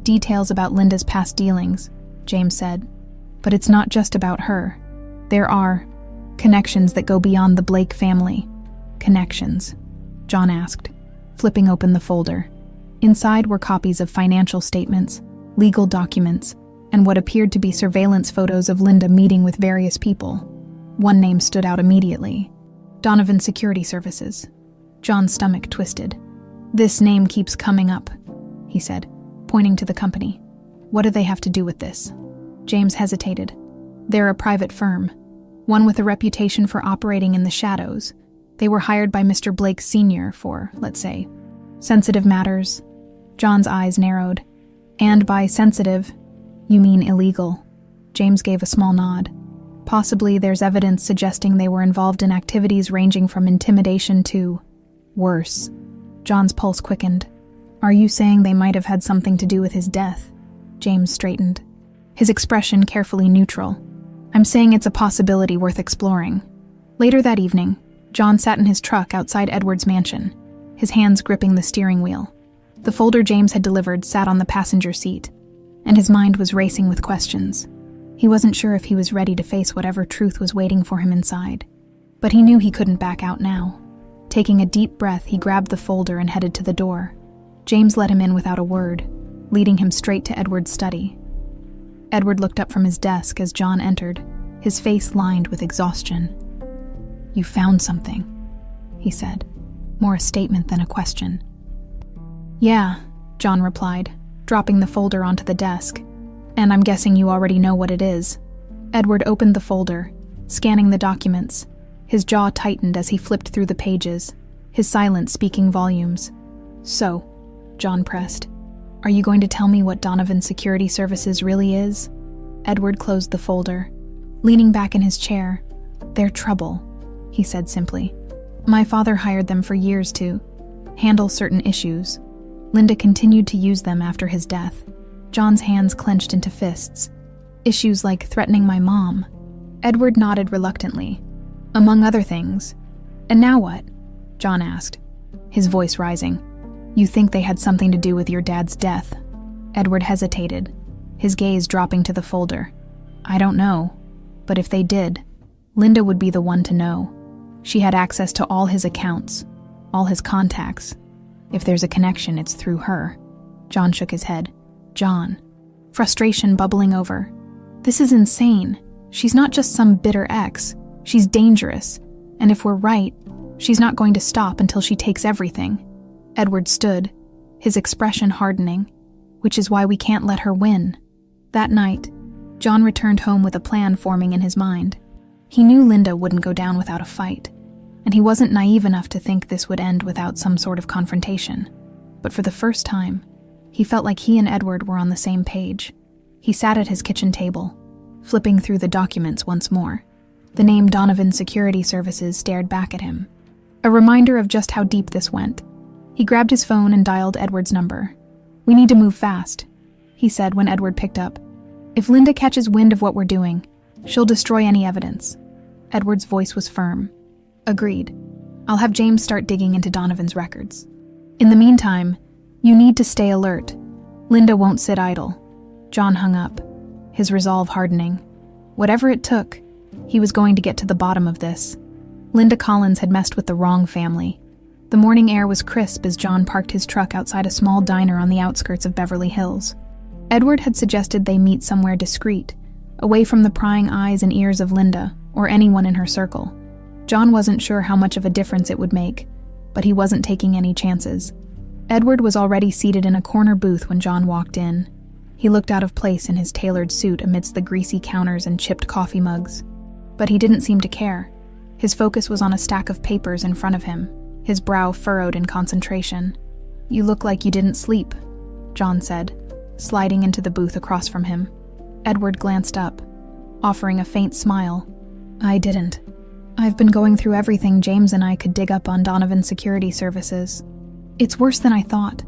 Details about Linda's past dealings, James said. But it's not just about her. There are connections that go beyond the Blake family. Connections? John asked, flipping open the folder. Inside were copies of financial statements, legal documents, and what appeared to be surveillance photos of Linda meeting with various people. One name stood out immediately: Donovan Security Services. John's stomach twisted. "This name keeps coming up," he said, pointing to the company. "What do they have to do with this?" James hesitated. "They're a private firm, one with a reputation for operating in the shadows. They were hired by Mr. Blake Sr. for, let's say, sensitive matters." John's eyes narrowed. "And by sensitive, you mean illegal?" James gave a small nod. "Possibly there's evidence suggesting they were involved in activities ranging from intimidation to worse." John's pulse quickened. "Are you saying they might have had something to do with his death?" James straightened, his expression carefully neutral. "I'm saying it's a possibility worth exploring." Later that evening, John sat in his truck outside Edward's mansion, his hands gripping the steering wheel. The folder James had delivered sat on the passenger seat, and his mind was racing with questions. He wasn't sure if he was ready to face whatever truth was waiting for him inside, but he knew he couldn't back out now. Taking a deep breath, he grabbed the folder and headed to the door. James let him in without a word, leading him straight to Edward's study. Edward looked up from his desk as John entered, his face lined with exhaustion. "You found something," he said, more a statement than a question. "Yeah," John replied, dropping the folder onto the desk. "And I'm guessing you already know what it is." Edward opened the folder, scanning the documents. His jaw tightened as he flipped through the pages, his silence speaking volumes. "So," John pressed, "are you going to tell me what Donovan Security Services really is?" Edward closed the folder. Leaning back in his chair, "They're trouble," he said simply. "My father hired them for years to handle certain issues. Linda continued to use them after his death." John's hands clenched into fists. "Issues like threatening my mom." Edward nodded reluctantly. "Among other things." "And now what?" John asked, his voice rising. "You think they had something to do with your dad's death?" Edward hesitated, his gaze dropping to the folder. "I don't know, but if they did, Linda would be the one to know. She had access to all his accounts, all his contacts. If there's a connection, it's through her." John shook his head. "John," frustration bubbling over. "This is insane. She's not just some bitter ex. She's dangerous. And if we're right, she's not going to stop until she takes everything." Edward stood, his expression hardening, "Which is why we can't let her win." That night, John returned home with a plan forming in his mind. He knew Linda wouldn't go down without a fight, and he wasn't naive enough to think this would end without some sort of confrontation. But for the first time, he felt like he and Edward were on the same page. He sat at his kitchen table, flipping through the documents once more. The name Donovan Security Services stared back at him, a reminder of just how deep this went. He grabbed his phone and dialed Edward's number. "We need to move fast," he said when Edward picked up. "If Linda catches wind of what we're doing, she'll destroy any evidence." Edward's voice was firm. "Agreed. I'll have James start digging into Donovan's records. In the meantime, you need to stay alert. Linda won't sit idle." John hung up, his resolve hardening. Whatever it took, he was going to get to the bottom of this. Linda Collins had messed with the wrong family. The morning air was crisp as John parked his truck outside a small diner on the outskirts of Beverly Hills. Edward had suggested they meet somewhere discreet, away from the prying eyes and ears of Linda or anyone in her circle. John wasn't sure how much of a difference it would make, but he wasn't taking any chances. Edward was already seated in a corner booth when John walked in. He looked out of place in his tailored suit amidst the greasy counters and chipped coffee mugs. But he didn't seem to care. His focus was on a stack of papers in front of him, his brow furrowed in concentration. "You look like you didn't sleep," John said, sliding into the booth across from him. Edward glanced up, offering a faint smile. "I didn't. I've been going through everything James and I could dig up on Donovan Security Services. It's worse than I thought."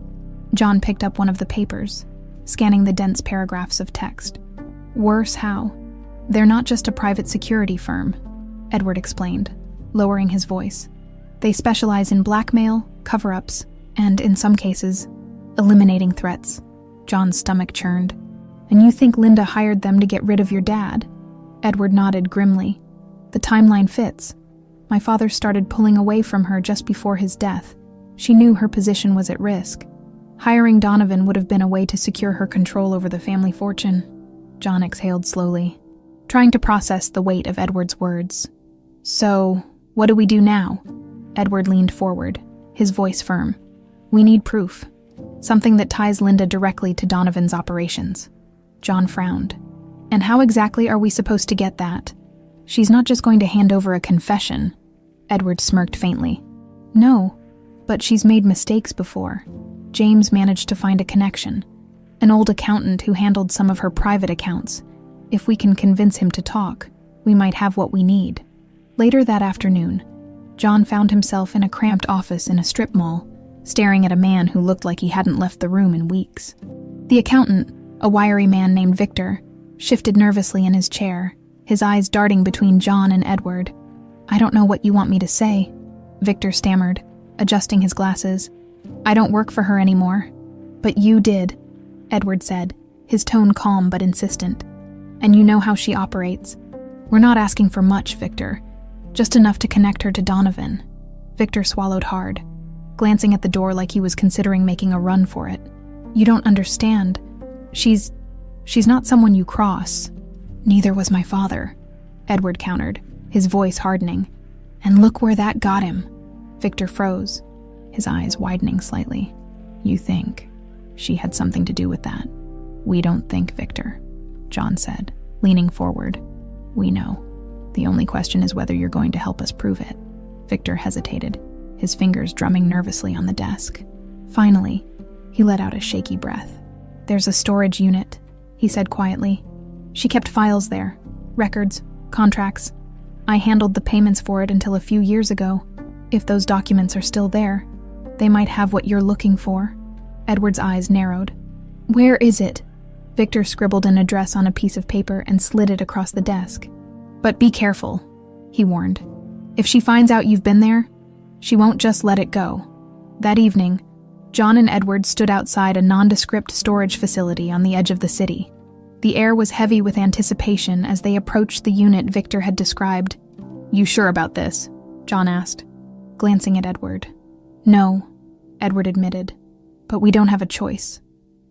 John picked up one of the papers, scanning the dense paragraphs of text. "Worse how?" "They're not just a private security firm," Edward explained, lowering his voice. "They specialize in blackmail, cover-ups, and, in some cases, eliminating threats." John's stomach churned. "And you think Linda hired them to get rid of your dad?" Edward nodded grimly. "The timeline fits. My father started pulling away from her just before his death. She knew her position was at risk. Hiring Donovan would have been a way to secure her control over the family fortune. John exhaled slowly, trying to process the weight of Edward's words. So, what do we do now? Edward leaned forward, his voice firm. We need proof. Something that ties Linda directly to Donovan's operations. John frowned. And how exactly are we supposed to get that? She's not just going to hand over a confession. Edward smirked faintly. No, but she's made mistakes before. James managed to find a connection. An old accountant who handled some of her private accounts. If we can convince him to talk, we might have what we need. Later that afternoon, John found himself in a cramped office in a strip mall, staring at a man who looked like he hadn't left the room in weeks. The accountant, a wiry man named Victor, shifted nervously in his chair, his eyes darting between John and Edward. I don't know what you want me to say, Victor stammered, adjusting his glasses. I don't work for her anymore. But you did, Edward said, his tone calm but insistent. And you know how she operates. We're not asking for much, Victor. Just enough to connect her to Donovan. Victor swallowed hard, glancing at the door like he was considering making a run for it. You don't understand. She's not someone you cross. Neither was my father, Edward countered, his voice hardening. And look where that got him. Victor froze, his eyes widening slightly. You think she had something to do with that? We don't think, Victor, John said, leaning forward. We know. The only question is whether you're going to help us prove it. Victor hesitated, his fingers drumming nervously on the desk. Finally, he let out a shaky breath. There's a storage unit, he said quietly. She kept files there, records, contracts. I handled the payments for it until a few years ago. If those documents are still there, they might have what you're looking for. Edward's eyes narrowed. Where is it? Victor scribbled an address on a piece of paper and slid it across the desk. But be careful, he warned. If she finds out you've been there, she won't just let it go. That evening, John and Edward stood outside a nondescript storage facility on the edge of the city. The air was heavy with anticipation as they approached the unit Victor had described. You sure about this? John asked, glancing at Edward. No, Edward admitted. But we don't have a choice.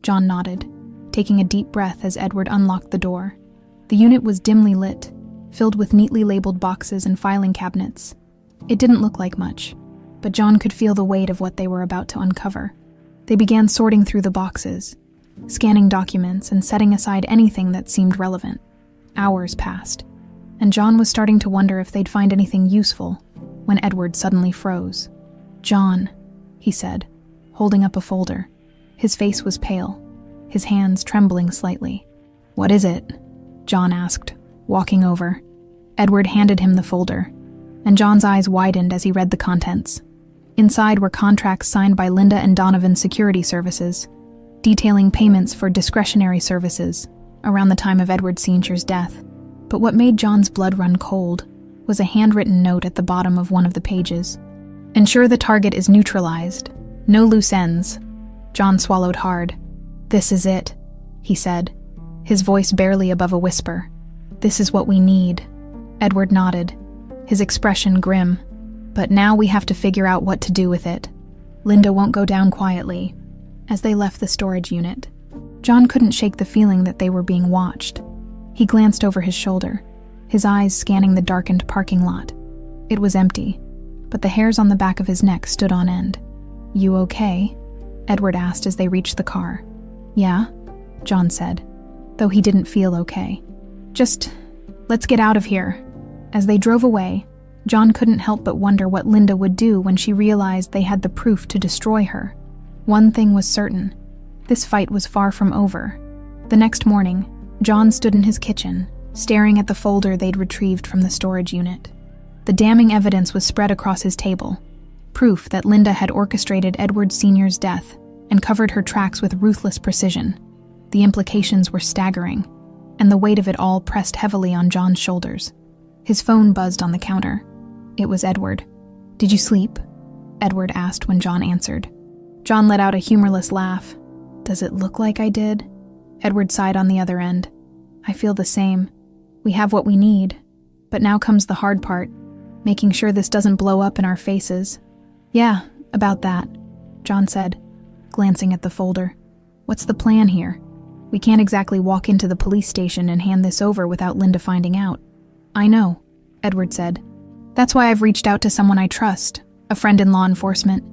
John nodded, taking a deep breath as Edward unlocked the door. The unit was dimly lit, filled with neatly labeled boxes and filing cabinets. It didn't look like much, but John could feel the weight of what they were about to uncover. They began sorting through the boxes, scanning documents and setting aside anything that seemed relevant. Hours passed, and John was starting to wonder if they'd find anything useful when Edward suddenly froze. John, he said, holding up a folder. His face was pale, his hands trembling slightly. What is it? John asked, walking over. Edward handed him the folder, and John's eyes widened as he read the contents. Inside were contracts signed by Linda and Donovan's security services, detailing payments for discretionary services around the time of Edward Sr.'s death. But what made John's blood run cold was a handwritten note at the bottom of one of the pages. Ensure the target is neutralized. No loose ends. John swallowed hard. This is it, he said, his voice barely above a whisper. This is what we need. Edward nodded, his expression grim. But now we have to figure out what to do with it. Linda won't go down quietly. As they left the storage unit, John couldn't shake the feeling that they were being watched. He glanced over his shoulder, his eyes scanning the darkened parking lot. It was empty, but the hairs on the back of his neck stood on end. You okay? Edward asked as they reached the car. Yeah, John said, though he didn't feel okay. Just, let's get out of here. As they drove away, John couldn't help but wonder what Linda would do when she realized they had the proof to destroy her. One thing was certain. This fight was far from over. The next morning, John stood in his kitchen, staring at the folder they'd retrieved from the storage unit. The damning evidence was spread across his table, proof that Linda had orchestrated Edward Sr.'s death and covered her tracks with ruthless precision. The implications were staggering, and the weight of it all pressed heavily on John's shoulders. His phone buzzed on the counter. It was Edward. Did you sleep? Edward asked when John answered. John let out a humorless laugh. Does it look like I did? Edward sighed on the other end. I feel the same. We have what we need. But now comes the hard part, making sure this doesn't blow up in our faces. Yeah, about that, John said, glancing at the folder. "What's the plan here? We can't exactly walk into the police station and hand this over without Linda finding out." "I know," Edward said. "That's why I've reached out to someone I trust, a friend in law enforcement.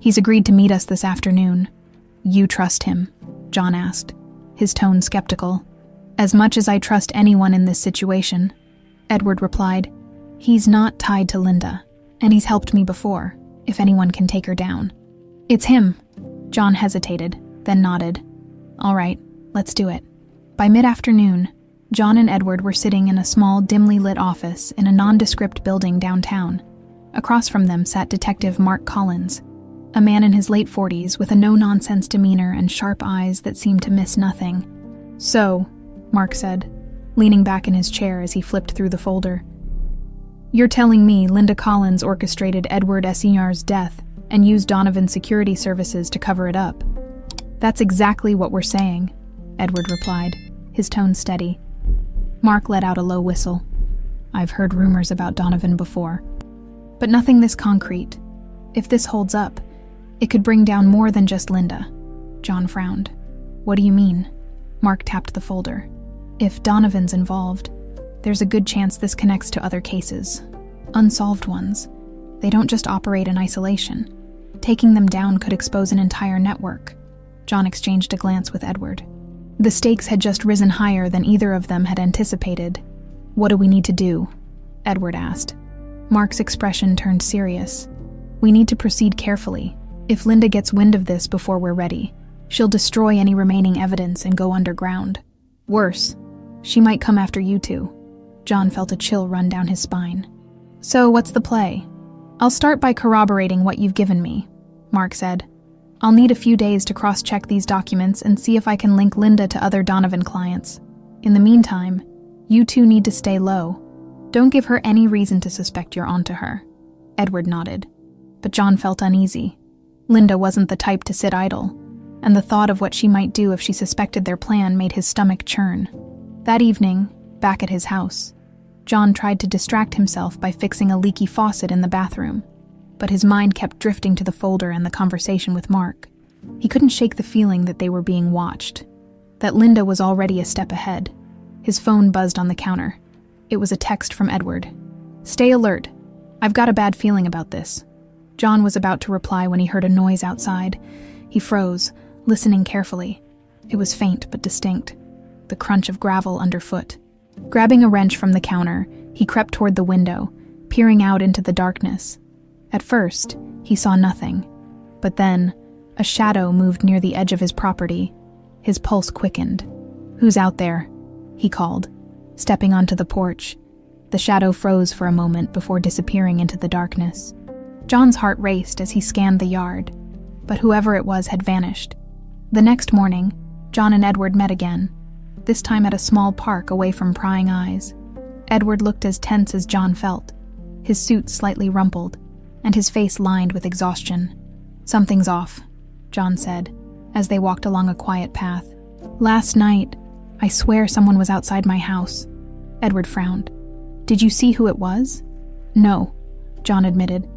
He's agreed to meet us this afternoon." "You trust him?" John asked, his tone skeptical. "As much as I trust anyone in this situation," Edward replied. "He's not tied to Linda, and he's helped me before, if anyone can take her down." "It's him." John hesitated, then nodded. "All right, let's do it." By mid-afternoon, John and Edward were sitting in a small, dimly lit office in a nondescript building downtown. Across from them sat Detective Mark Collins, a man in his late 40s with a no-nonsense demeanor and sharp eyes that seemed to miss nothing. "So," Mark said, leaning back in his chair as he flipped through the folder, "you're telling me Linda Collins orchestrated Edward Esignar's death and used Donovan's security services to cover it up?" "That's exactly what we're saying," Edward replied, his tone steady. Mark let out a low whistle. "I've heard rumors about Donovan before, but nothing this concrete. If this holds up, it could bring down more than just Linda." John frowned. "What do you mean?" Mark tapped the folder. "If Donovan's involved, there's a good chance this connects to other cases. Unsolved ones. They don't just operate in isolation. Taking them down could expose an entire network." John exchanged a glance with Edward. The stakes had just risen higher than either of them had anticipated. "What do we need to do?" Edward asked. Mark's expression turned serious. "We need to proceed carefully. If Linda gets wind of this before we're ready, she'll destroy any remaining evidence and go underground. Worse, she might come after you two." John felt a chill run down his spine. "So what's the play?" "I'll start by corroborating what you've given me," Mark said. "I'll need a few days to cross-check these documents and see if I can link Linda to other Donovan clients. In the meantime, you two need to stay low. Don't give her any reason to suspect you're onto her." Edward nodded, but John felt uneasy. Linda wasn't the type to sit idle, and the thought of what she might do if she suspected their plan made his stomach churn. That evening, back at his house, John tried to distract himself by fixing a leaky faucet in the bathroom, but his mind kept drifting to the folder and the conversation with Mark. He couldn't shake the feeling that they were being watched, that Linda was already a step ahead. His phone buzzed on the counter. It was a text from Edward. "Stay alert. I've got a bad feeling about this." John was about to reply when he heard a noise outside. He froze, listening carefully. It was faint but distinct, the crunch of gravel underfoot. Grabbing a wrench from the counter, he crept toward the window, peering out into the darkness. At first, he saw nothing, but then a shadow moved near the edge of his property. His pulse quickened. "Who's out there?" he called, stepping onto the porch. The shadow froze for a moment before disappearing into the darkness. John's heart raced as he scanned the yard, but whoever it was had vanished. The next morning, John and Edward met again, this time at a small park away from prying eyes. Edward looked as tense as John felt, his suit slightly rumpled, and his face lined with exhaustion. "Something's off," John said, as they walked along a quiet path. "Last night, I swear someone was outside my house." Edward frowned. "Did you see who it was?" "No," John admitted.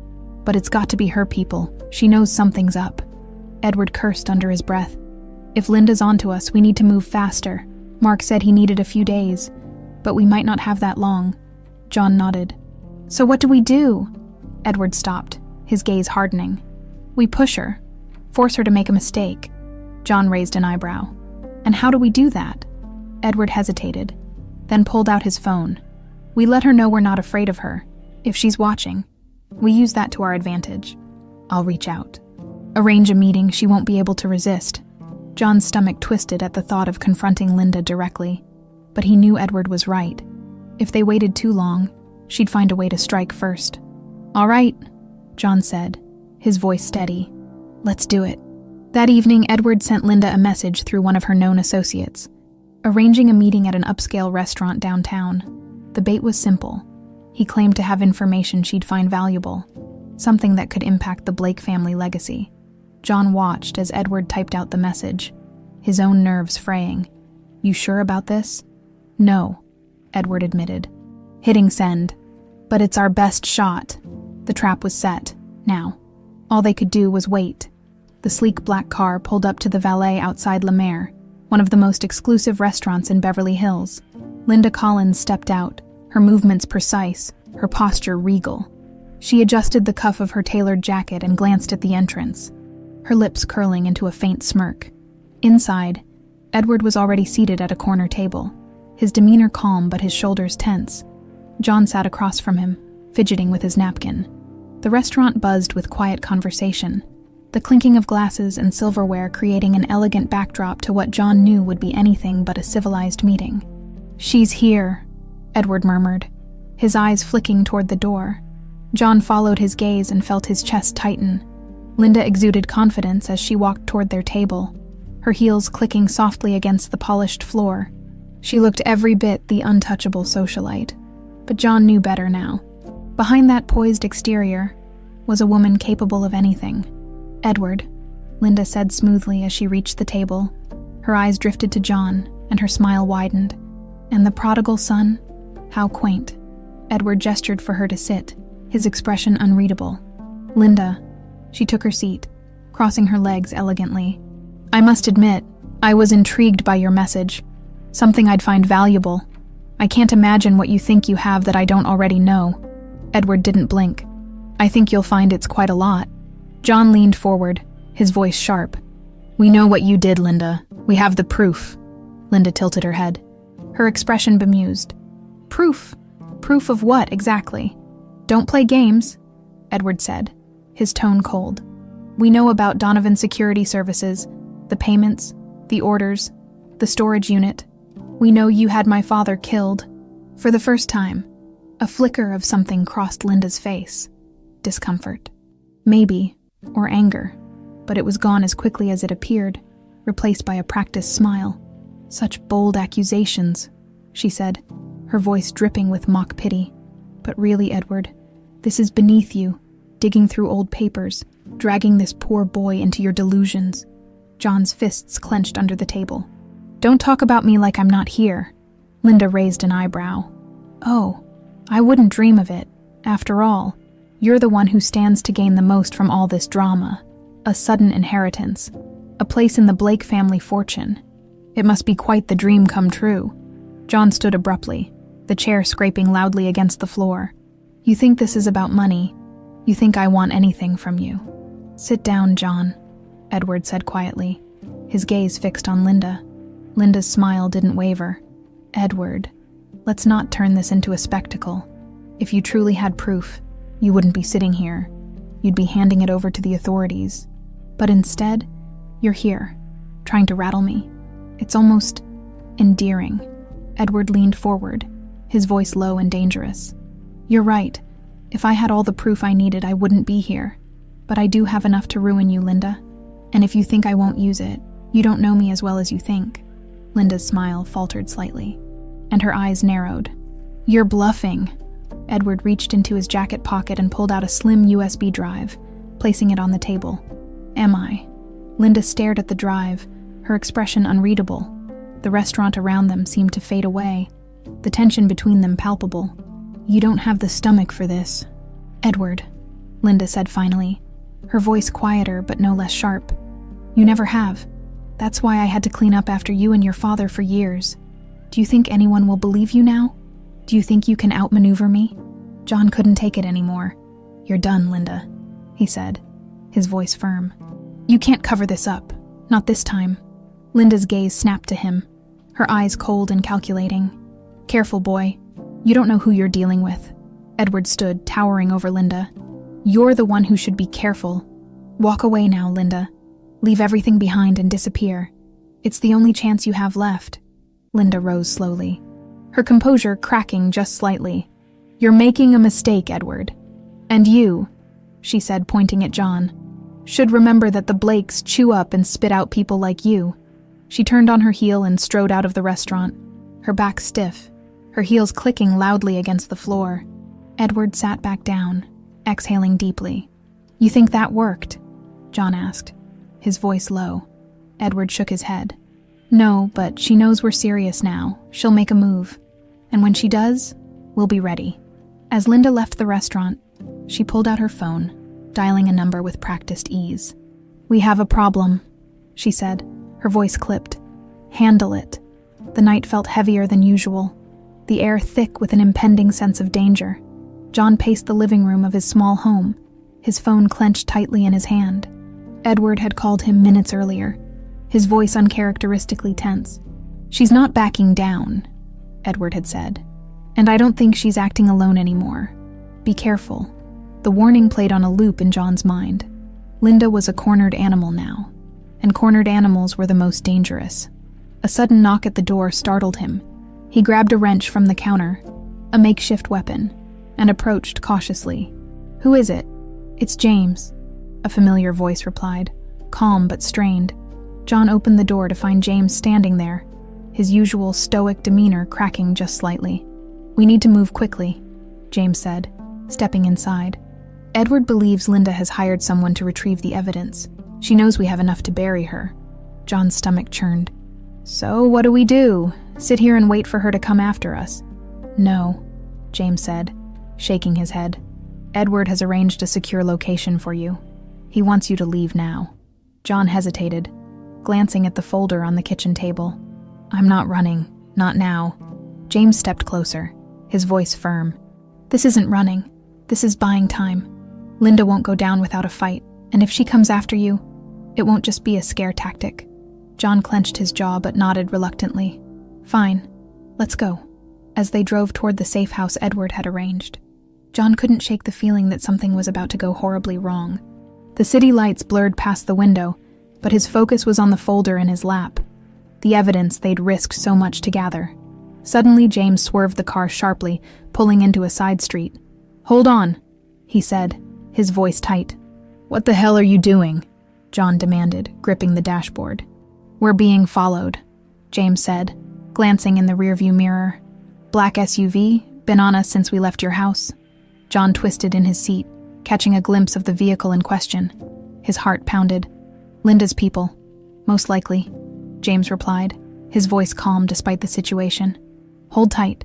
"But it's got to be her people. She knows something's up." Edward cursed under his breath. "If Linda's onto us, we need to move faster. Mark said he needed a few days, but we might not have that long." John nodded. "So what do we do?" Edward stopped, his gaze hardening. "We push her. Force her to make a mistake." John raised an eyebrow. "And how do we do that?" Edward hesitated, then pulled out his phone. "We let her know we're not afraid of her. If she's watching, we use that to our advantage. I'll reach out. Arrange a meeting she won't be able to resist." John's stomach twisted at the thought of confronting Linda directly, but he knew Edward was right. If they waited too long, she'd find a way to strike first. "All right," John said, his voice steady. "Let's do it." That evening, Edward sent Linda a message through one of her known associates, arranging a meeting at an upscale restaurant downtown. The bait was simple. He claimed to have information she'd find valuable, something that could impact the Blake family legacy. John watched as Edward typed out the message, his own nerves fraying. "You sure about this?" "No," Edward admitted, hitting send. "But it's our best shot." The trap was set, now. All they could do was wait. The sleek black car pulled up to the valet outside Millionaire, one of the most exclusive restaurants in Beverly Hills. Linda Collins stepped out, her movements precise, her posture regal. She adjusted the cuff of her tailored jacket and glanced at the entrance, her lips curling into a faint smirk. Inside, Edward was already seated at a corner table, his demeanor calm but his shoulders tense. John sat across from him, fidgeting with his napkin. The restaurant buzzed with quiet conversation, the clinking of glasses and silverware creating an elegant backdrop to what John knew would be anything but a civilized meeting. "She's here," Edward murmured, his eyes flicking toward the door. John followed his gaze and felt his chest tighten. Linda exuded confidence as she walked toward their table, her heels clicking softly against the polished floor. She looked every bit the untouchable socialite, but John knew better now. Behind that poised exterior was a woman capable of anything. "Edward," Linda said smoothly as she reached the table. Her eyes drifted to John, and her smile widened. "And the prodigal son? How quaint." Edward gestured for her to sit, his expression unreadable. "Linda." She took her seat, crossing her legs elegantly. "I must admit, I was intrigued by your message. Something I'd find valuable. I can't imagine what you think you have that I don't already know." Edward didn't blink. "I think you'll find it's quite a lot." John leaned forward, his voice sharp. "We know what you did, Linda. We have the proof." Linda tilted her head, her expression bemused. "Proof? Proof of what, exactly?" "Don't play games," Edward said, his tone cold. "We know about Donovan Security Services, the payments, the orders, the storage unit. We know you had my father killed." For the first time, a flicker of something crossed Linda's face. Discomfort. Maybe, or anger, but it was gone as quickly as it appeared, replaced by a practiced smile. "Such bold accusations," she said, her voice dripping with mock pity. "But really, Edward, this is beneath you, digging through old papers, dragging this poor boy into your delusions." John's fists clenched under the table. "Don't talk about me like I'm not here." Linda raised an eyebrow. "Oh, I wouldn't dream of it. After all, you're the one who stands to gain the most from all this drama. A sudden inheritance, a place in the Blake family fortune. It must be quite the dream come true." John stood abruptly, the chair scraping loudly against the floor. "You think this is about money? You think I want anything from you?" "Sit down, John," Edward said quietly, his gaze fixed on Linda. Linda's smile didn't waver. "Edward, let's not turn this into a spectacle. If you truly had proof, you wouldn't be sitting here. You'd be handing it over to the authorities. But instead, you're here, trying to rattle me. It's almost endearing." Edward leaned forward, his voice low and dangerous. "You're right. If I had all the proof I needed, I wouldn't be here. But I do have enough to ruin you, Linda. And if you think I won't use it, you don't know me as well as you think." Linda's smile faltered slightly, and her eyes narrowed. "You're bluffing." Edward reached into his jacket pocket and pulled out a slim USB drive, placing it on the table. "Am I?" Linda stared at the drive, her expression unreadable. The restaurant around them seemed to fade away, the tension between them palpable. "You don't have the stomach for this, Edward," Linda said finally, her voice quieter but no less sharp. "You never have. That's why I had to clean up after you and your father for years. Do you think anyone will believe you now? Do you think you can outmaneuver me?" John couldn't take it anymore. "You're done, Linda," he said, his voice firm. "You can't cover this up. Not this time." Linda's gaze snapped to him, her eyes cold and calculating. "Careful, boy. You don't know who you're dealing with." Edward stood, towering over Linda. "You're the one who should be careful. Walk away now, Linda. Leave everything behind and disappear. It's the only chance you have left." Linda rose slowly, her composure cracking just slightly. "You're making a mistake, Edward. And you," she said, pointing at John, "should remember that the Blakes chew up and spit out people like you." She turned on her heel and strode out of the restaurant, her back stiff, her heels clicking loudly against the floor. Edward sat back down, exhaling deeply. "You think that worked?" John asked, his voice low. Edward shook his head. "No, but she knows we're serious now. She'll make a move. And when she does, we'll be ready." As Linda left the restaurant, she pulled out her phone, dialing a number with practiced ease. "We have a problem," she said, her voice clipped. "Handle it." The night felt heavier than usual, the air thick with an impending sense of danger. John paced the living room of his small home, his phone clenched tightly in his hand. Edward had called him minutes earlier, his voice uncharacteristically tense. "She's not backing down," Edward had said, "and I don't think she's acting alone anymore. Be careful." The warning played on a loop in John's mind. Linda was a cornered animal now, and cornered animals were the most dangerous. A sudden knock at the door startled him. He grabbed a wrench from the counter, a makeshift weapon, and approached cautiously. "Who is it?" "It's James," a familiar voice replied, calm but strained. John opened the door to find James standing there, his usual stoic demeanor cracking just slightly. "We need to move quickly," James said, stepping inside. "Edward believes Linda has hired someone to retrieve the evidence. She knows we have enough to bury her." John's stomach churned. "So what do we do? Sit here and wait for her to come after us?" "No," James said, shaking his head. "Edward has arranged a secure location for you. He wants you to leave now." John hesitated, glancing at the folder on the kitchen table. "I'm not running, not now." James stepped closer, his voice firm. "This isn't running. This is buying time. Linda won't go down without a fight, and if she comes after you, it won't just be a scare tactic." John clenched his jaw but nodded reluctantly. "Fine, let's go." As they drove toward the safe house Edward had arranged, John couldn't shake the feeling that something was about to go horribly wrong. The city lights blurred past the window, but his focus was on the folder in his lap, the evidence they'd risked so much to gather. Suddenly, James swerved the car sharply, pulling into a side street. "Hold on," he said, his voice tight. "What the hell are you doing?" John demanded, gripping the dashboard. "We're being followed," James said, glancing in the rearview mirror. "Black SUV, been on us since we left your house." John twisted in his seat, catching a glimpse of the vehicle in question. His heart pounded. "Linda's people, most likely," James replied, his voice calm despite the situation. "Hold tight."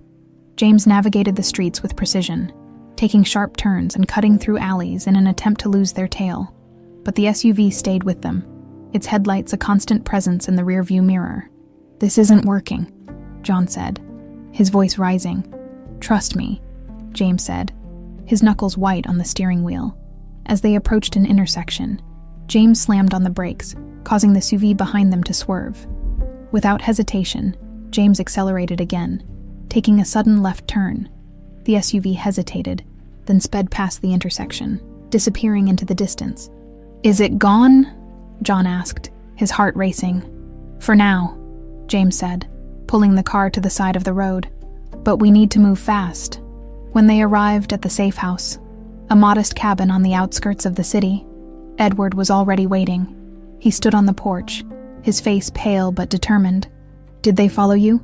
James navigated the streets with precision, taking sharp turns and cutting through alleys in an attempt to lose their tail. But the SUV stayed with them, its headlights a constant presence in the rearview mirror. "This isn't working," John said, his voice rising. "Trust me," James said, his knuckles white on the steering wheel. As they approached an intersection, James slammed on the brakes, causing the SUV behind them to swerve. Without hesitation, James accelerated again, taking a sudden left turn. The SUV hesitated, then sped past the intersection, disappearing into the distance. "Is it gone?" John asked, his heart racing. "For now," James said, pulling the car to the side of the road. "But we need to move fast." When they arrived at the safe house, a modest cabin on the outskirts of the city, Edward was already waiting. He stood on the porch, his face pale but determined. "Did they follow you?"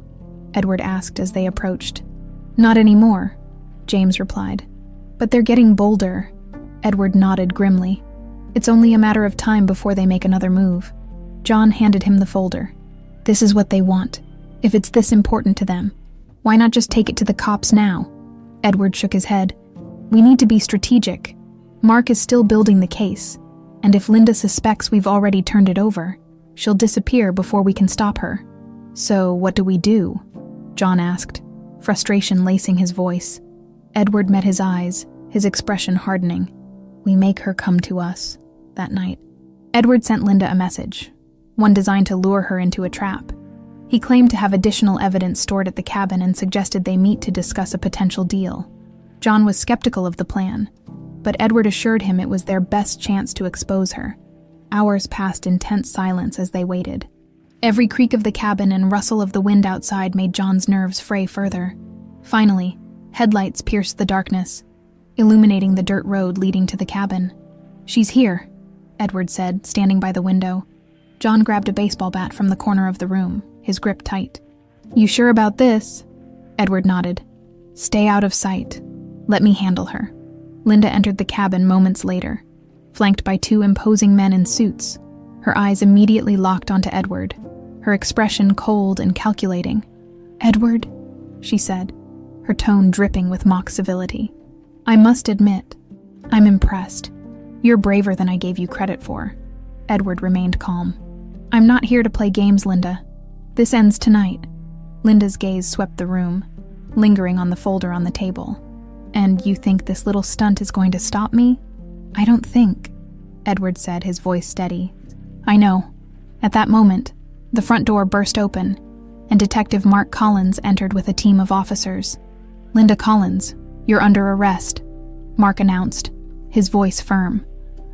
Edward asked as they approached. "Not anymore," James replied. "But they're getting bolder." Edward nodded grimly. "It's only a matter of time before they make another move." John handed him the folder. "This is what they want. If it's this important to them, why not just take it to the cops now?" Edward shook his head. "We need to be strategic. Mark is still building the case, and if Linda suspects we've already turned it over, she'll disappear before we can stop her." "So what do we do?" John asked, frustration lacing his voice. Edward met his eyes, his expression hardening. "We make her come to us." That night, Edward sent Linda a message, one designed to lure her into a trap. He claimed to have additional evidence stored at the cabin and suggested they meet to discuss a potential deal. John was skeptical of the plan, but Edward assured him it was their best chance to expose her. Hours passed in tense silence as they waited. Every creak of the cabin and rustle of the wind outside made John's nerves fray further. Finally, headlights pierced the darkness, illuminating the dirt road leading to the cabin. "She's here," Edward said, standing by the window. John grabbed a baseball bat from the corner of the room, his grip tight. "You sure about this?" Edward nodded. "Stay out of sight. Let me handle her." Linda entered the cabin moments later, flanked by two imposing men in suits. Her eyes immediately locked onto Edward, her expression cold and calculating. "Edward," she said, her tone dripping with mock civility. "I must admit, I'm impressed. You're braver than I gave you credit for." Edward remained calm. "I'm not here to play games, Linda. This ends tonight." Linda's gaze swept the room, lingering on the folder on the table. "And you think this little stunt is going to stop me?" "I don't think," Edward said, his voice steady. "I know." At that moment, the front door burst open, and Detective Mark Collins entered with a team of officers. "Linda Collins, you're under arrest," Mark announced, his voice firm.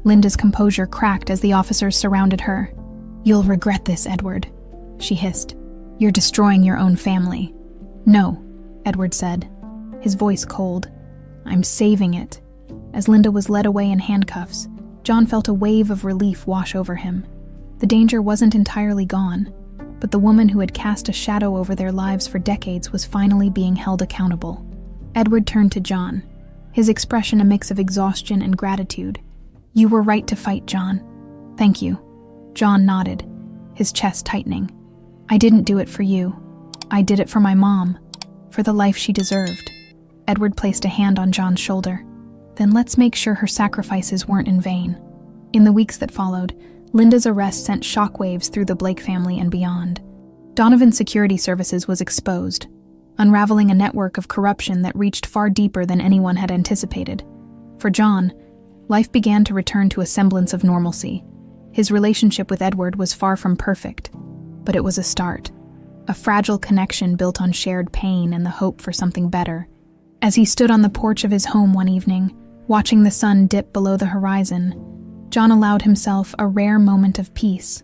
Linda's composure cracked as the officers surrounded her. "You'll regret this, Edward," she hissed. "You're destroying your own family." "No," Edward said, his voice cold. "I'm saving it." As Linda was led away in handcuffs, John felt a wave of relief wash over him. The danger wasn't entirely gone, but the woman who had cast a shadow over their lives for decades was finally being held accountable. Edward turned to John, his expression a mix of exhaustion and gratitude. "You were right to fight, John." "Thank you." John nodded, his chest tightening. "I didn't do it for you. I did it for my mom, for the life she deserved." Edward placed a hand on John's shoulder. "Then let's make sure her sacrifices weren't in vain." In the weeks that followed, Linda's arrest sent shockwaves through the Blake family and beyond. Donovan Security Services was exposed, unraveling a network of corruption that reached far deeper than anyone had anticipated. For John, life began to return to a semblance of normalcy. His relationship with Edward was far from perfect, but it was a start, a fragile connection built on shared pain and the hope for something better. As he stood on the porch of his home one evening, watching the sun dip below the horizon, John allowed himself a rare moment of peace.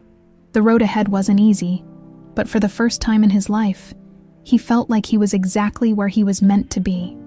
The road ahead wasn't easy, but for the first time in his life, he felt like he was exactly where he was meant to be.